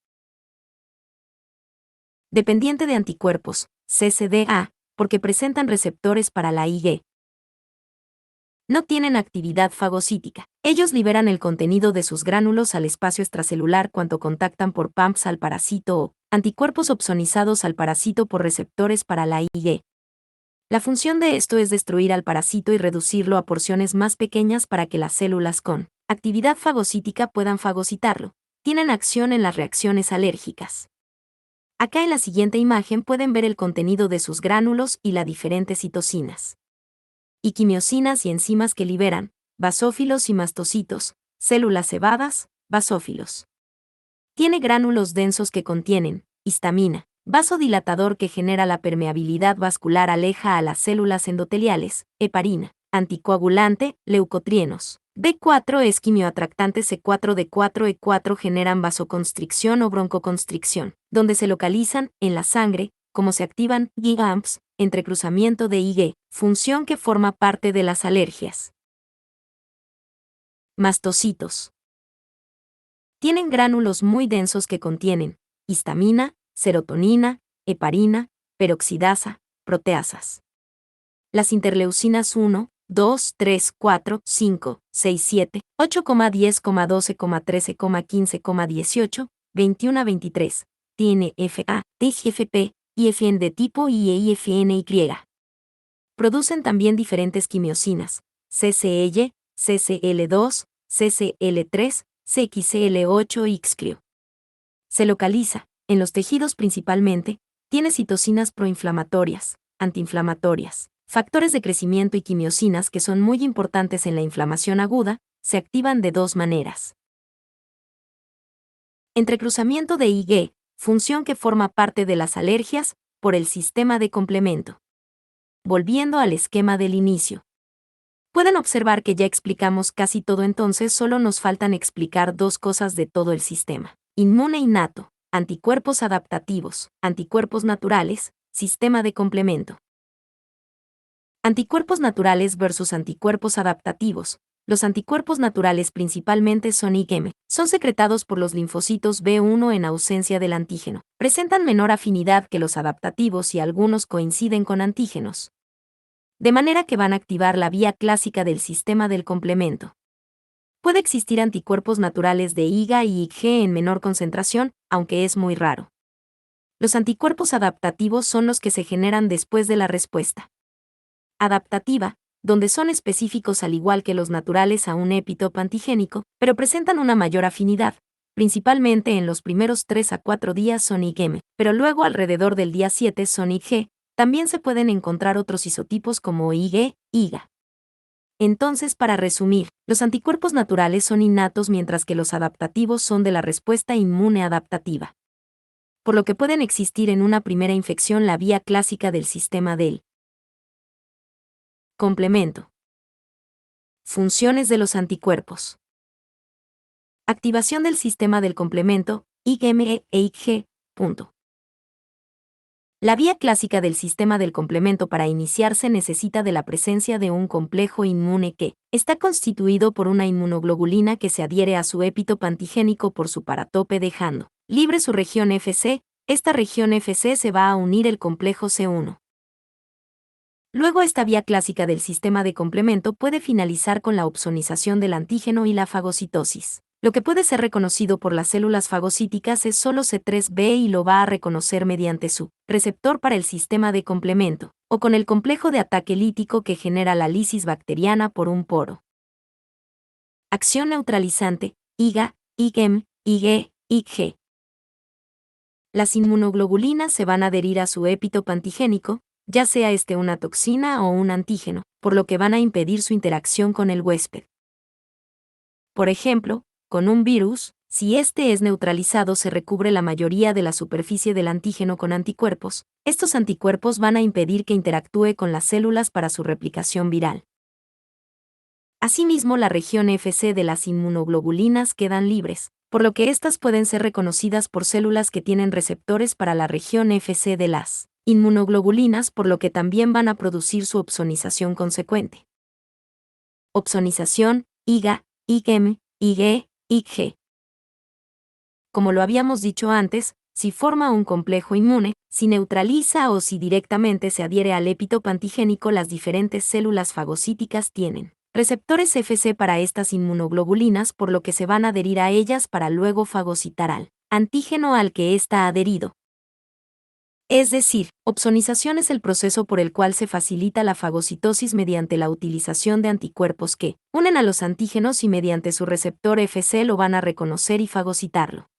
Dependiente de anticuerpos, CCDA, porque presentan receptores para la Ig. No tienen actividad fagocítica. Ellos liberan el contenido de sus gránulos al espacio extracelular cuando contactan por pumps al parásito o anticuerpos opsonizados al parásito por receptores para la Ig. La función de esto es destruir al parásito y reducirlo a porciones más pequeñas para que las células con actividad fagocítica puedan fagocitarlo. Tienen acción en las reacciones alérgicas. Acá en la siguiente imagen pueden ver el contenido de sus gránulos y las diferentes citocinas y quimiosinas y enzimas que liberan, basófilos y mastocitos, células cebadas, basófilos. Tiene gránulos densos que contienen histamina, vasodilatador que genera la permeabilidad vascular, aleja a las células endoteliales, heparina, anticoagulante, leucotrienos. B4 es quimioatractante, C4D4 E4 generan vasoconstricción o broncoconstricción, donde se localizan en la sangre, como se activan GAMPs, entrecruzamiento de Ig, función que forma parte de las alergias. Mastocitos. Tienen gránulos muy densos que contienen histamina, serotonina, heparina, peroxidasa, proteasas. Las interleucinas 1, 2, 3, 4, 5, 6, 7, 8, 10, 12, 13, 15, 18, 21 a 23, TNFA, TGFP, IFN de tipo I e IFNY. Producen también diferentes quimiosinas, CCL, CCL2, CCL3, CXCL8 y XCRIO. Se localiza, en los tejidos principalmente, tiene citocinas proinflamatorias, antiinflamatorias, factores de crecimiento y quimiosinas que son muy importantes en la inflamación aguda, se activan de dos maneras. Entrecruzamiento de IgE, función que forma parte de las alergias, por el sistema de complemento. Volviendo al esquema del inicio. Pueden observar que ya explicamos casi todo, entonces solo nos faltan explicar dos cosas de todo el sistema. Inmune innato, anticuerpos adaptativos, anticuerpos naturales, sistema de complemento. Anticuerpos naturales versus anticuerpos adaptativos. Los anticuerpos naturales principalmente son IgM, son secretados por los linfocitos B1 en ausencia del antígeno. Presentan menor afinidad que los adaptativos y algunos coinciden con antígenos. De manera que van a activar la vía clásica del sistema del complemento. Puede existir anticuerpos naturales de IgA y IgG en menor concentración, aunque es muy raro. Los anticuerpos adaptativos son los que se generan después de la respuesta adaptativa, donde son específicos al igual que los naturales a un epitope antigénico, pero presentan una mayor afinidad. Principalmente en los primeros 3 a 4 días son IgM, pero luego alrededor del día 7 son IgG. También se pueden encontrar otros isotipos como IgE, IgA. Entonces, para resumir, los anticuerpos naturales son innatos mientras que los adaptativos son de la respuesta inmune adaptativa. Por lo que pueden existir en una primera infección la vía clásica del sistema del complemento. Funciones de los anticuerpos. Activación del sistema del complemento, IgM e IgG. La vía clásica del sistema del complemento para iniciarse necesita de la presencia de un complejo inmune que está constituido por una inmunoglobulina que se adhiere a su epitope antigénico por su paratope dejando libre su región Fc. Esta región Fc se va a unir el complejo C1. Luego esta vía clásica del sistema de complemento puede finalizar con la opsonización del antígeno y la fagocitosis. Lo que puede ser reconocido por las células fagocíticas es solo C3b y lo va a reconocer mediante su receptor para el sistema de complemento, o con el complejo de ataque lítico que genera la lisis bacteriana por un poro. Acción neutralizante, IgA, IgM, IgE, IgG. Las inmunoglobulinas se van a adherir a su epitope antigénico, ya sea una toxina o un antígeno, por lo que van a impedir su interacción con el huésped. Por ejemplo, con un virus, si este es neutralizado se recubre la mayoría de la superficie del antígeno con anticuerpos. Estos anticuerpos van a impedir que interactúe con las células para su replicación viral. Asimismo, la región Fc de las inmunoglobulinas quedan libres, por lo que estas pueden ser reconocidas por células que tienen receptores para la región Fc de las inmunoglobulinas, por lo que también van a producir su opsonización consecuente. Opsonización, IgA, IgM, IgE, IgG. Como lo habíamos dicho antes, si forma un complejo inmune, si neutraliza o si directamente se adhiere al epitope antigénico, las diferentes células fagocíticas tienen receptores Fc para estas inmunoglobulinas, por lo que se van a adherir a ellas para luego fagocitar al antígeno al que está adherido. Es decir, opsonización es el proceso por el cual se facilita la fagocitosis mediante la utilización de anticuerpos que unen a los antígenos y mediante su receptor Fc lo van a reconocer y fagocitarlo.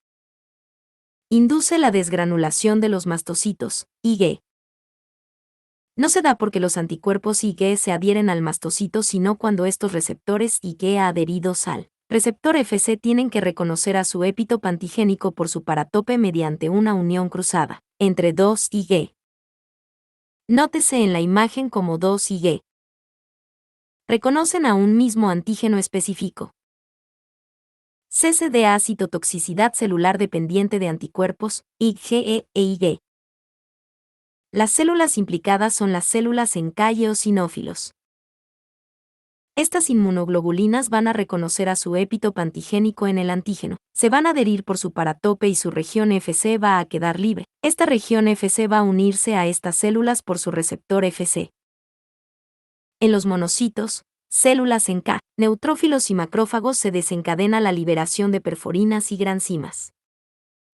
Induce la desgranulación de los mastocitos, IgE. No se da porque los anticuerpos IgE se adhieren al mastocito, sino cuando estos receptores IgE adheridos al receptor Fc tienen que reconocer a su epitope antigénico por su paratope mediante una unión cruzada entre dos IgE. Nótese en la imagen como dos IgE reconocen a un mismo antígeno específico. CCDA, citotoxicidad celular dependiente de anticuerpos, IgE e IgE. Las células implicadas son las células NK y eosinófilos. Estas inmunoglobulinas van a reconocer a su epitope antigénico en el antígeno, se van a adherir por su paratope y su región Fc va a quedar libre. Esta región Fc va a unirse a estas células por su receptor Fc. En los monocitos, células NK, neutrófilos y macrófagos se desencadena la liberación de perforinas y granzimas.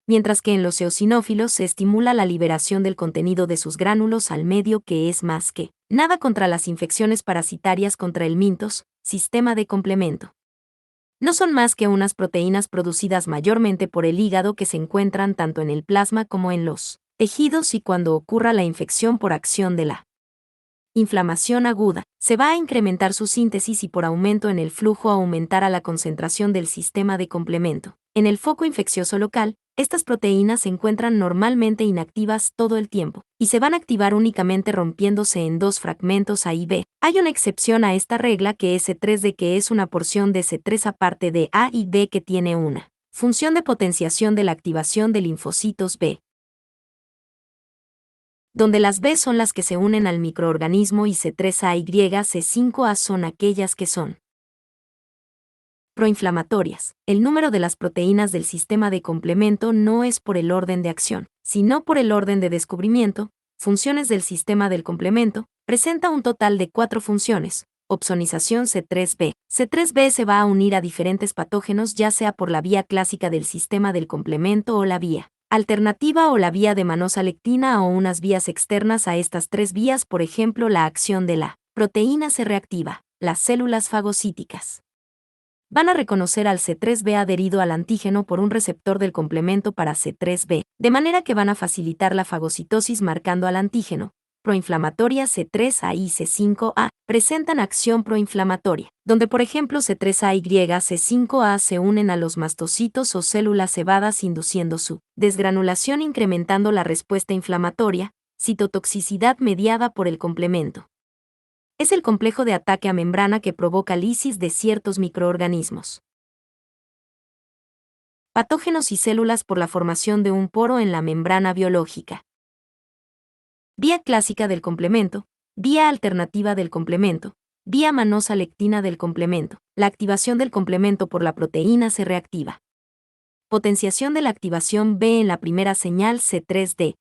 mientras que en los eosinófilos se estimula la liberación del contenido de sus gránulos al medio, que es más que nada contra las infecciones parasitarias contra el mintos, sistema de complemento. No son más que unas proteínas producidas mayormente por el hígado que se encuentran tanto en el plasma como en los tejidos, y cuando ocurra la infección por acción de la inflamación aguda, se va a incrementar su síntesis y por aumento en el flujo aumentará la concentración del sistema de complemento. En el foco infeccioso local, estas proteínas se encuentran normalmente inactivas todo el tiempo, y se van a activar únicamente rompiéndose en dos fragmentos A y B. Hay una excepción a esta regla, que es C3D, que es una porción de C3 aparte de A y B que tiene una función de potenciación de la activación de linfocitos B, donde las B son las que se unen al microorganismo y C3A y C5A son aquellas que son proinflamatorias. El número de las proteínas del sistema de complemento no es por el orden de acción, sino por el orden de descubrimiento. Funciones del sistema del complemento: presenta un total de 4 funciones. Opsonización C3b. C3b se va a unir a diferentes patógenos, ya sea por la vía clásica del sistema del complemento o la vía alternativa o la vía de manosa-lectina o unas vías externas a estas 3 vías, por ejemplo la acción de la proteína C reactiva. Las células fagocíticas van a reconocer al C3b adherido al antígeno por un receptor del complemento para C3b, de manera que van a facilitar la fagocitosis marcando al antígeno. Proinflamatoria C3A y C5A presentan acción proinflamatoria, donde por ejemplo C3A y C5A se unen a los mastocitos o células cebadas induciendo su desgranulación, incrementando la respuesta inflamatoria. Citotoxicidad mediada por el complemento. Es el complejo de ataque a membrana que provoca lisis de ciertos microorganismos, patógenos y células por la formación de un poro en la membrana biológica. Vía clásica del complemento, vía alternativa del complemento, vía manosa-lectina del complemento. La activación del complemento por la proteína C reactiva. Potenciación de la activación B en la primera señal C3D.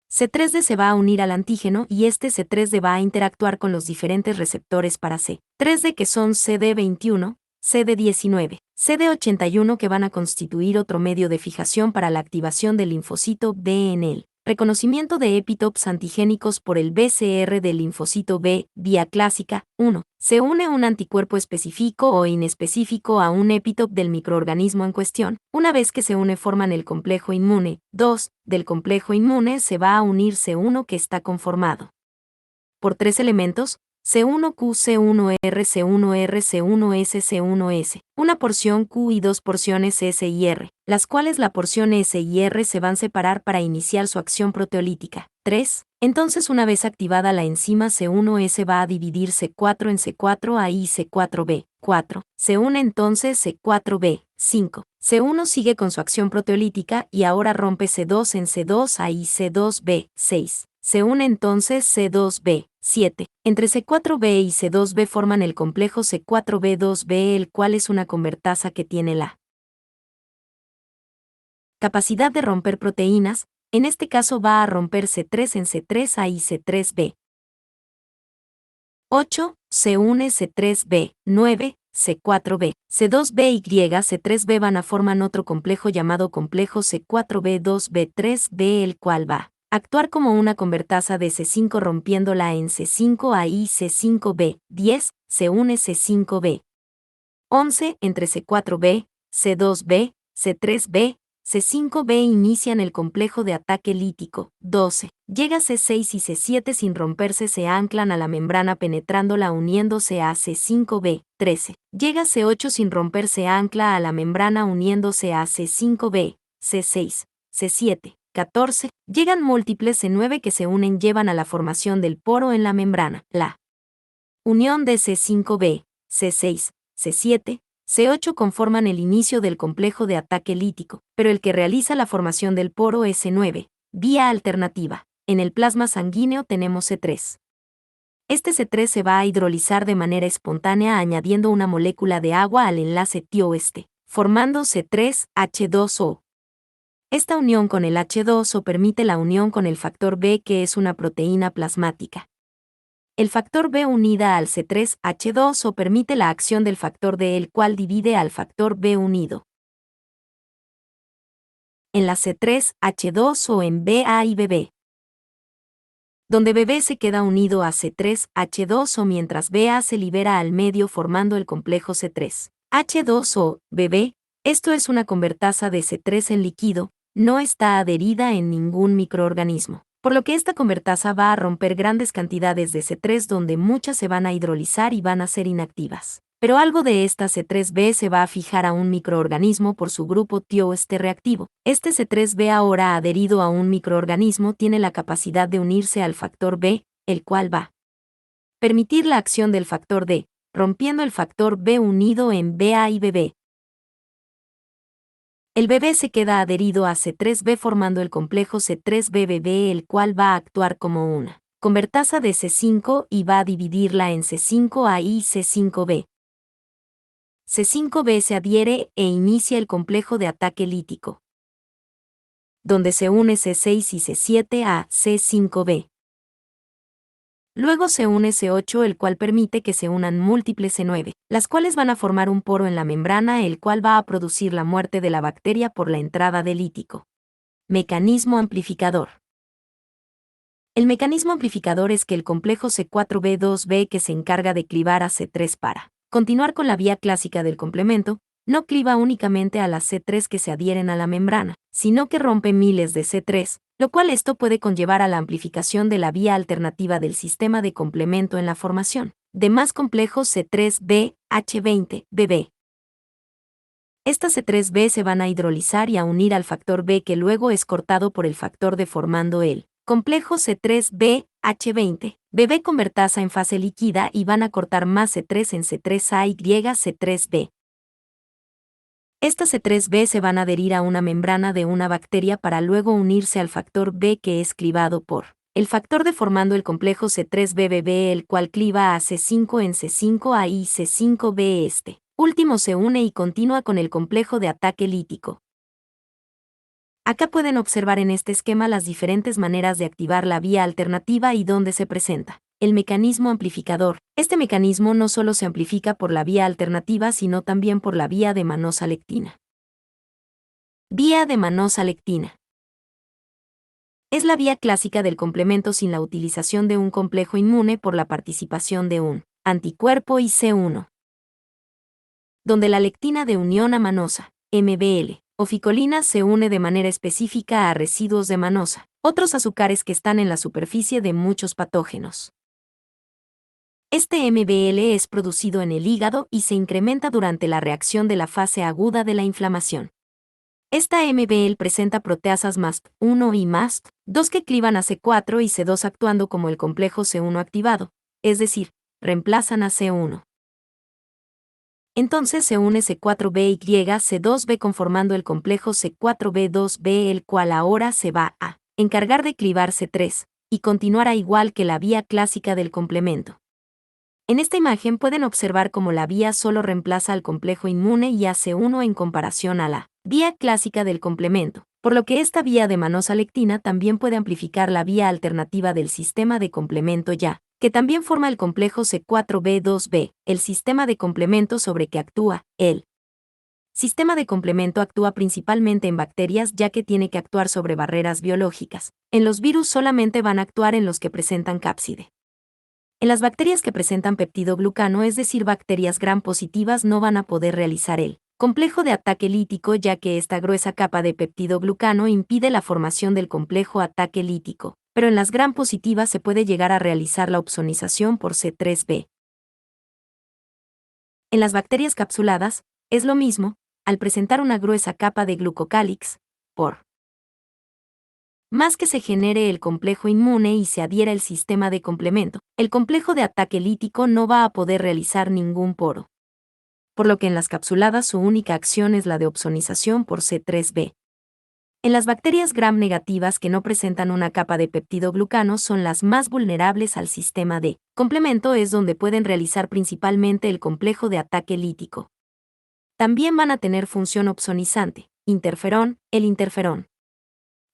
C3D se va a unir al antígeno y este C3D va a interactuar con los diferentes receptores para C3D, que son CD21, CD19, CD81, que van a constituir otro medio de fijación para la activación del linfocito B en el reconocimiento de epitopes antigénicos por el BCR del linfocito B. Vía clásica: 1. Se une un anticuerpo específico o inespecífico a un epitope del microorganismo en cuestión. Una vez que se une forman el complejo inmune. 2. Del complejo inmune se va a unir C1, que está conformado por 3 elementos: C1Q, C1R, C1R, C1S, C1S, una porción Q y 2 porciones S y R, las cuales la porción S y R se van a separar para iniciar su acción proteolítica. 3. Entonces, una vez activada la enzima C1S va a dividir C4 en C4A y C4B. 4. Se une entonces C4B. 5. C1 sigue con su acción proteolítica y ahora rompe C2 en C2A y C2B. 6. Se une entonces C2B. 7. Entre C4b y C2b forman el complejo C4b2b, el cual es una convertasa que tiene la capacidad de romper proteínas. En este caso va a romper C3 en C3A y C3b. 8. Se une C3b. 9. C4b, C2b y C3b van a formar otro complejo llamado complejo C4b2b3b, el cual va actuar como una convertasa de C5 rompiéndola en C5A y C5B. 10. Se une C5B. 11. Entre C4B, C2B, C3B, C5B inician el complejo de ataque lítico. 12. Llega C6 y C7 sin romperse, se anclan a la membrana penetrándola uniéndose a C5B. 13. Llega C8 sin romper, se ancla a la membrana uniéndose a C5B. C6, C7. 14. Llegan múltiples C9 que se unen, llevan a la formación del poro en la membrana. La unión de C5B, C6, C7, C8 conforman el inicio del complejo de ataque lítico, pero el que realiza la formación del poro es C9. Vía alternativa. En el plasma sanguíneo tenemos C3. Este C3 se va a hidrolizar de manera espontánea añadiendo una molécula de agua al enlace tioeste, formando C3H2O. Esta unión con el H2O permite la unión con el factor B, que es una proteína plasmática. El factor B unida al C3H2O permite la acción del factor D, el cual divide al factor B unido. en la C3H2 o en BA y BB. Donde BB se queda unido a C3H2 o mientras BA se libera al medio formando el complejo C3H2 o BB. Esto es una convertasa de C3 en líquido, no está adherida en ningún microorganismo, por lo que esta convertasa va a romper grandes cantidades de C3 donde muchas se van a hidrolizar y van a ser inactivas. Pero algo de esta C3B se va a fijar a un microorganismo por su grupo TIO reactivo. Este C3B ahora adherido a un microorganismo tiene la capacidad de unirse al factor B, el cual va a permitir la acción del factor D, rompiendo el factor B unido en BA y BB. El BB se queda adherido a C3B formando el complejo C3BBB, el cual va a actuar como una convertasa de C5 y va a dividirla en C5A y C5B. C5B se adhiere e inicia el complejo de ataque lítico, donde se une C6 y C7 a C5B. Luego se une C8, el cual permite que se unan múltiples C9, las cuales van a formar un poro en la membrana, el cual va a producir la muerte de la bacteria por la entrada de lítico. Mecanismo amplificador. El mecanismo amplificador es que el complejo C4B2B, que se encarga de clivar a C3 para continuar con la vía clásica del complemento, no cliva únicamente a las C3 que se adhieren a la membrana, sino que rompe miles de C3, lo cual esto puede conllevar a la amplificación de la vía alternativa del sistema de complemento en la formación de más complejos C3B, H20, BB. Estas C3B se van a hidrolizar y a unir al factor B, que luego es cortado por el factor D formando el complejo C3B, H20, BB convertasa en fase líquida y van a cortar más C3 en C3A y C3B. Estas C3B se van a adherir a una membrana de una bacteria para luego unirse al factor B, que es clivado por el factor D formando el complejo C3BBB, el cual cliva a C5 en C5A y C5B. Este último se une y continúa con el complejo de ataque lítico. Acá pueden observar en este esquema las diferentes maneras de activar la vía alternativa y dónde se presenta el mecanismo amplificador. Este mecanismo no solo se amplifica por la vía alternativa, sino también por la vía de manosa-lectina. Vía de manosa-lectina. Es la vía clásica del complemento sin la utilización de un complejo inmune por la participación de un anticuerpo IC1, donde la lectina de unión a manosa, MBL, o ficolina se une de manera específica a residuos de manosa, otros azúcares que están en la superficie de muchos patógenos. Este MBL es producido en el hígado y se incrementa durante la reacción de la fase aguda de la inflamación. Esta MBL presenta proteasas MASP1 y MASP2 que clivan a C4 y C2 actuando como el complejo C1 activado, es decir, reemplazan a C1. Entonces se une C4B y C2B conformando el complejo C4B2B, el cual ahora se va a encargar de clivar C3 y continuará igual que la vía clásica del complemento. En esta imagen pueden observar cómo la vía solo reemplaza al complejo inmune y a C1 en comparación a la vía clásica del complemento, por lo que esta vía de manosa-lectina también puede amplificar la vía alternativa del sistema de complemento ya, que también forma el complejo C4B2B, el sistema de complemento sobre que actúa. El sistema de complemento actúa principalmente en bacterias, ya que tiene que actuar sobre barreras biológicas. En los virus solamente van a actuar en los que presentan cápside. En las bacterias que presentan peptidoglucano, es decir, bacterias gram positivas, no van a poder realizar el complejo de ataque lítico, ya que esta gruesa capa de peptidoglucano impide la formación del complejo ataque lítico, pero en las gram positivas se puede llegar a realizar la opsonización por C3B. En las bacterias capsuladas, es lo mismo, al presentar una gruesa capa de glucocálix, por más que se genere el complejo inmune y se adhiera el sistema de complemento, el complejo de ataque lítico no va a poder realizar ningún poro. Por lo que en las capsuladas su única acción es la de opsonización por C3B. En las bacterias gram negativas que no presentan una capa de peptidoglucano son las más vulnerables al sistema de complemento, es donde pueden realizar principalmente el complejo de ataque lítico. También van a tener función opsonizante, interferón, el interferón.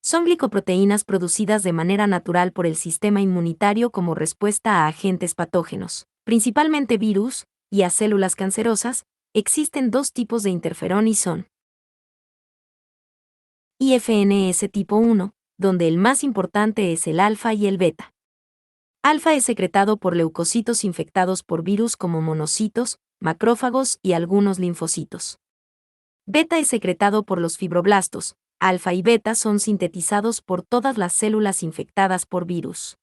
Son glicoproteínas producidas de manera natural por el sistema inmunitario como respuesta a agentes patógenos, principalmente virus, y a células cancerosas. Existen dos tipos de interferón y son IFNS tipo 1, donde el más importante es el alfa y el beta. Alfa es secretado por leucocitos infectados por virus como monocitos, macrófagos y algunos linfocitos. Beta es secretado por los fibroblastos. Alfa y beta son sintetizados por todas las células infectadas por virus.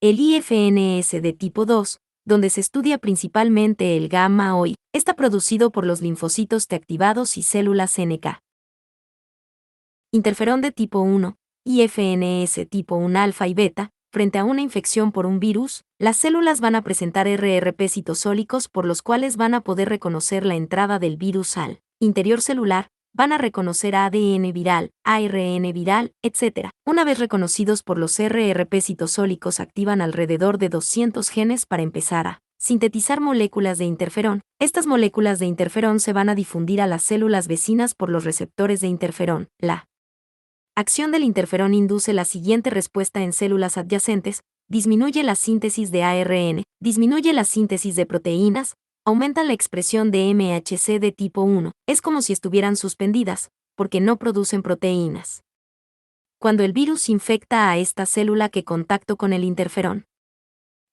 El IFNS de tipo 2, donde se estudia principalmente el gamma OI, está producido por los linfocitos T activados y células NK. Interferón de tipo 1, IFNS tipo 1 alfa y beta. Frente a una infección por un virus, las células van a presentar RRP citosólicos por los cuales van a poder reconocer la entrada del virus al interior celular, van a reconocer ADN viral, ARN viral, etc. Una vez reconocidos por los RRP citosólicos, activan alrededor de 200 genes para empezar a sintetizar moléculas de interferón. Estas moléculas de interferón se van a difundir a las células vecinas por los receptores de interferón. La acción del interferón induce la siguiente respuesta en células adyacentes: disminuye la síntesis de ARN, disminuye la síntesis de proteínas, aumenta la expresión de MHC de tipo 1, es como si estuvieran suspendidas, porque no producen proteínas. Cuando el virus infecta a esta célula que contacto con el interferón,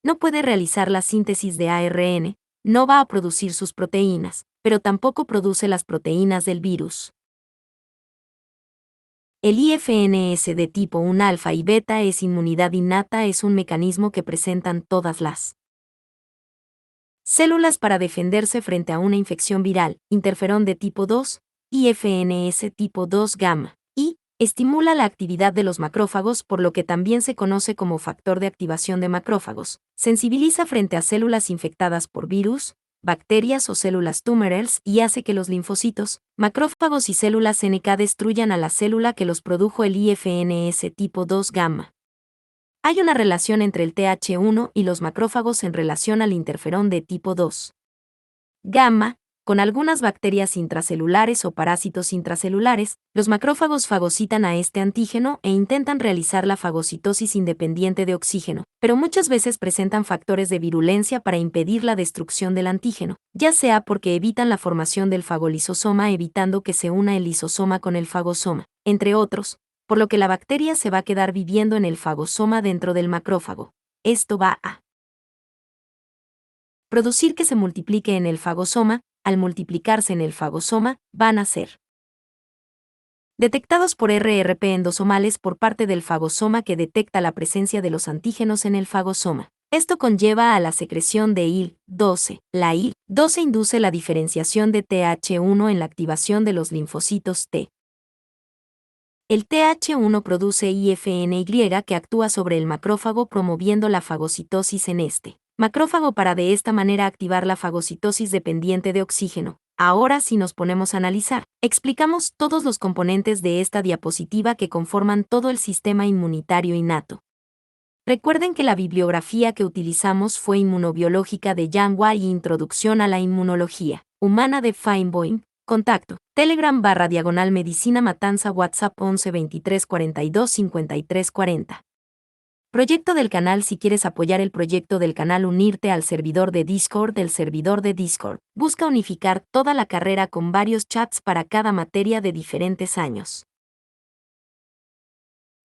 no puede realizar la síntesis de ARN, no va a producir sus proteínas, pero tampoco produce las proteínas del virus. El IFNS de tipo 1 alfa y beta es inmunidad innata, es un mecanismo que presentan todas las células para defenderse frente a una infección viral. Interferón de tipo 2, IFNS tipo 2 gamma, y estimula la actividad de los macrófagos, por lo que también se conoce como factor de activación de macrófagos. Sensibiliza frente a células infectadas por virus, bacterias o células tumorales y hace que los linfocitos, macrófagos y células NK destruyan a la célula que los produjo. El IFNS tipo 2 gamma. Hay una relación entre el TH1 y los macrófagos en relación al interferón de tipo 2 gamma. Con algunas bacterias intracelulares o parásitos intracelulares, los macrófagos fagocitan a este antígeno e intentan realizar la fagocitosis independiente de oxígeno, pero muchas veces presentan factores de virulencia para impedir la destrucción del antígeno, ya sea porque evitan la formación del fagolisosoma evitando que se una el lisosoma con el fagosoma, entre otros, por lo que la bacteria se va a quedar viviendo en el fagosoma dentro del macrófago. Esto va a producir que se multiplique en el fagosoma. Al multiplicarse en el fagosoma, van a ser detectados por RRP endosomales por parte del fagosoma, que detecta la presencia de los antígenos en el fagosoma. Esto conlleva a la secreción de IL-12. La IL-12 induce la diferenciación de TH1 en la activación de los linfocitos T. El TH1 produce IFNY que actúa sobre el macrófago promoviendo la fagocitosis en este macrófago para de esta manera activar la fagocitosis dependiente de oxígeno. Ahora, si nos ponemos a analizar, explicamos todos los componentes de esta diapositiva que conforman todo el sistema inmunitario innato. Recuerden que la bibliografía que utilizamos fue Inmunobiológica de Yang Wei y Introducción a la Inmunología Humana de Feinboim. Contacto: Telegram/Medicina Matanza, WhatsApp 11 23 42 53 40. Proyecto del canal: si quieres apoyar el proyecto del canal, unirte al servidor de Discord. Del servidor de Discord, busca unificar toda la carrera con varios chats para cada materia de diferentes años,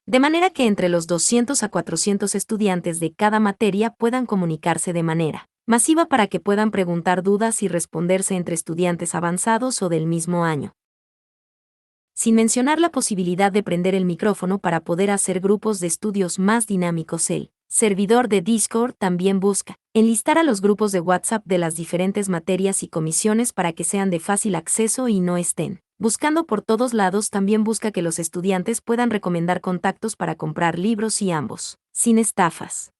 de manera que entre los 200 a 400 estudiantes de cada materia puedan comunicarse de manera masiva para que puedan preguntar dudas y responderse entre estudiantes avanzados o del mismo año. Sin mencionar la posibilidad de prender el micrófono para poder hacer grupos de estudios más dinámicos. El servidor de Discord también busca enlistar a los grupos de WhatsApp de las diferentes materias y comisiones para que sean de fácil acceso y no estén buscando por todos lados. También busca que los estudiantes puedan recomendar contactos para comprar libros y ambos, sin estafas.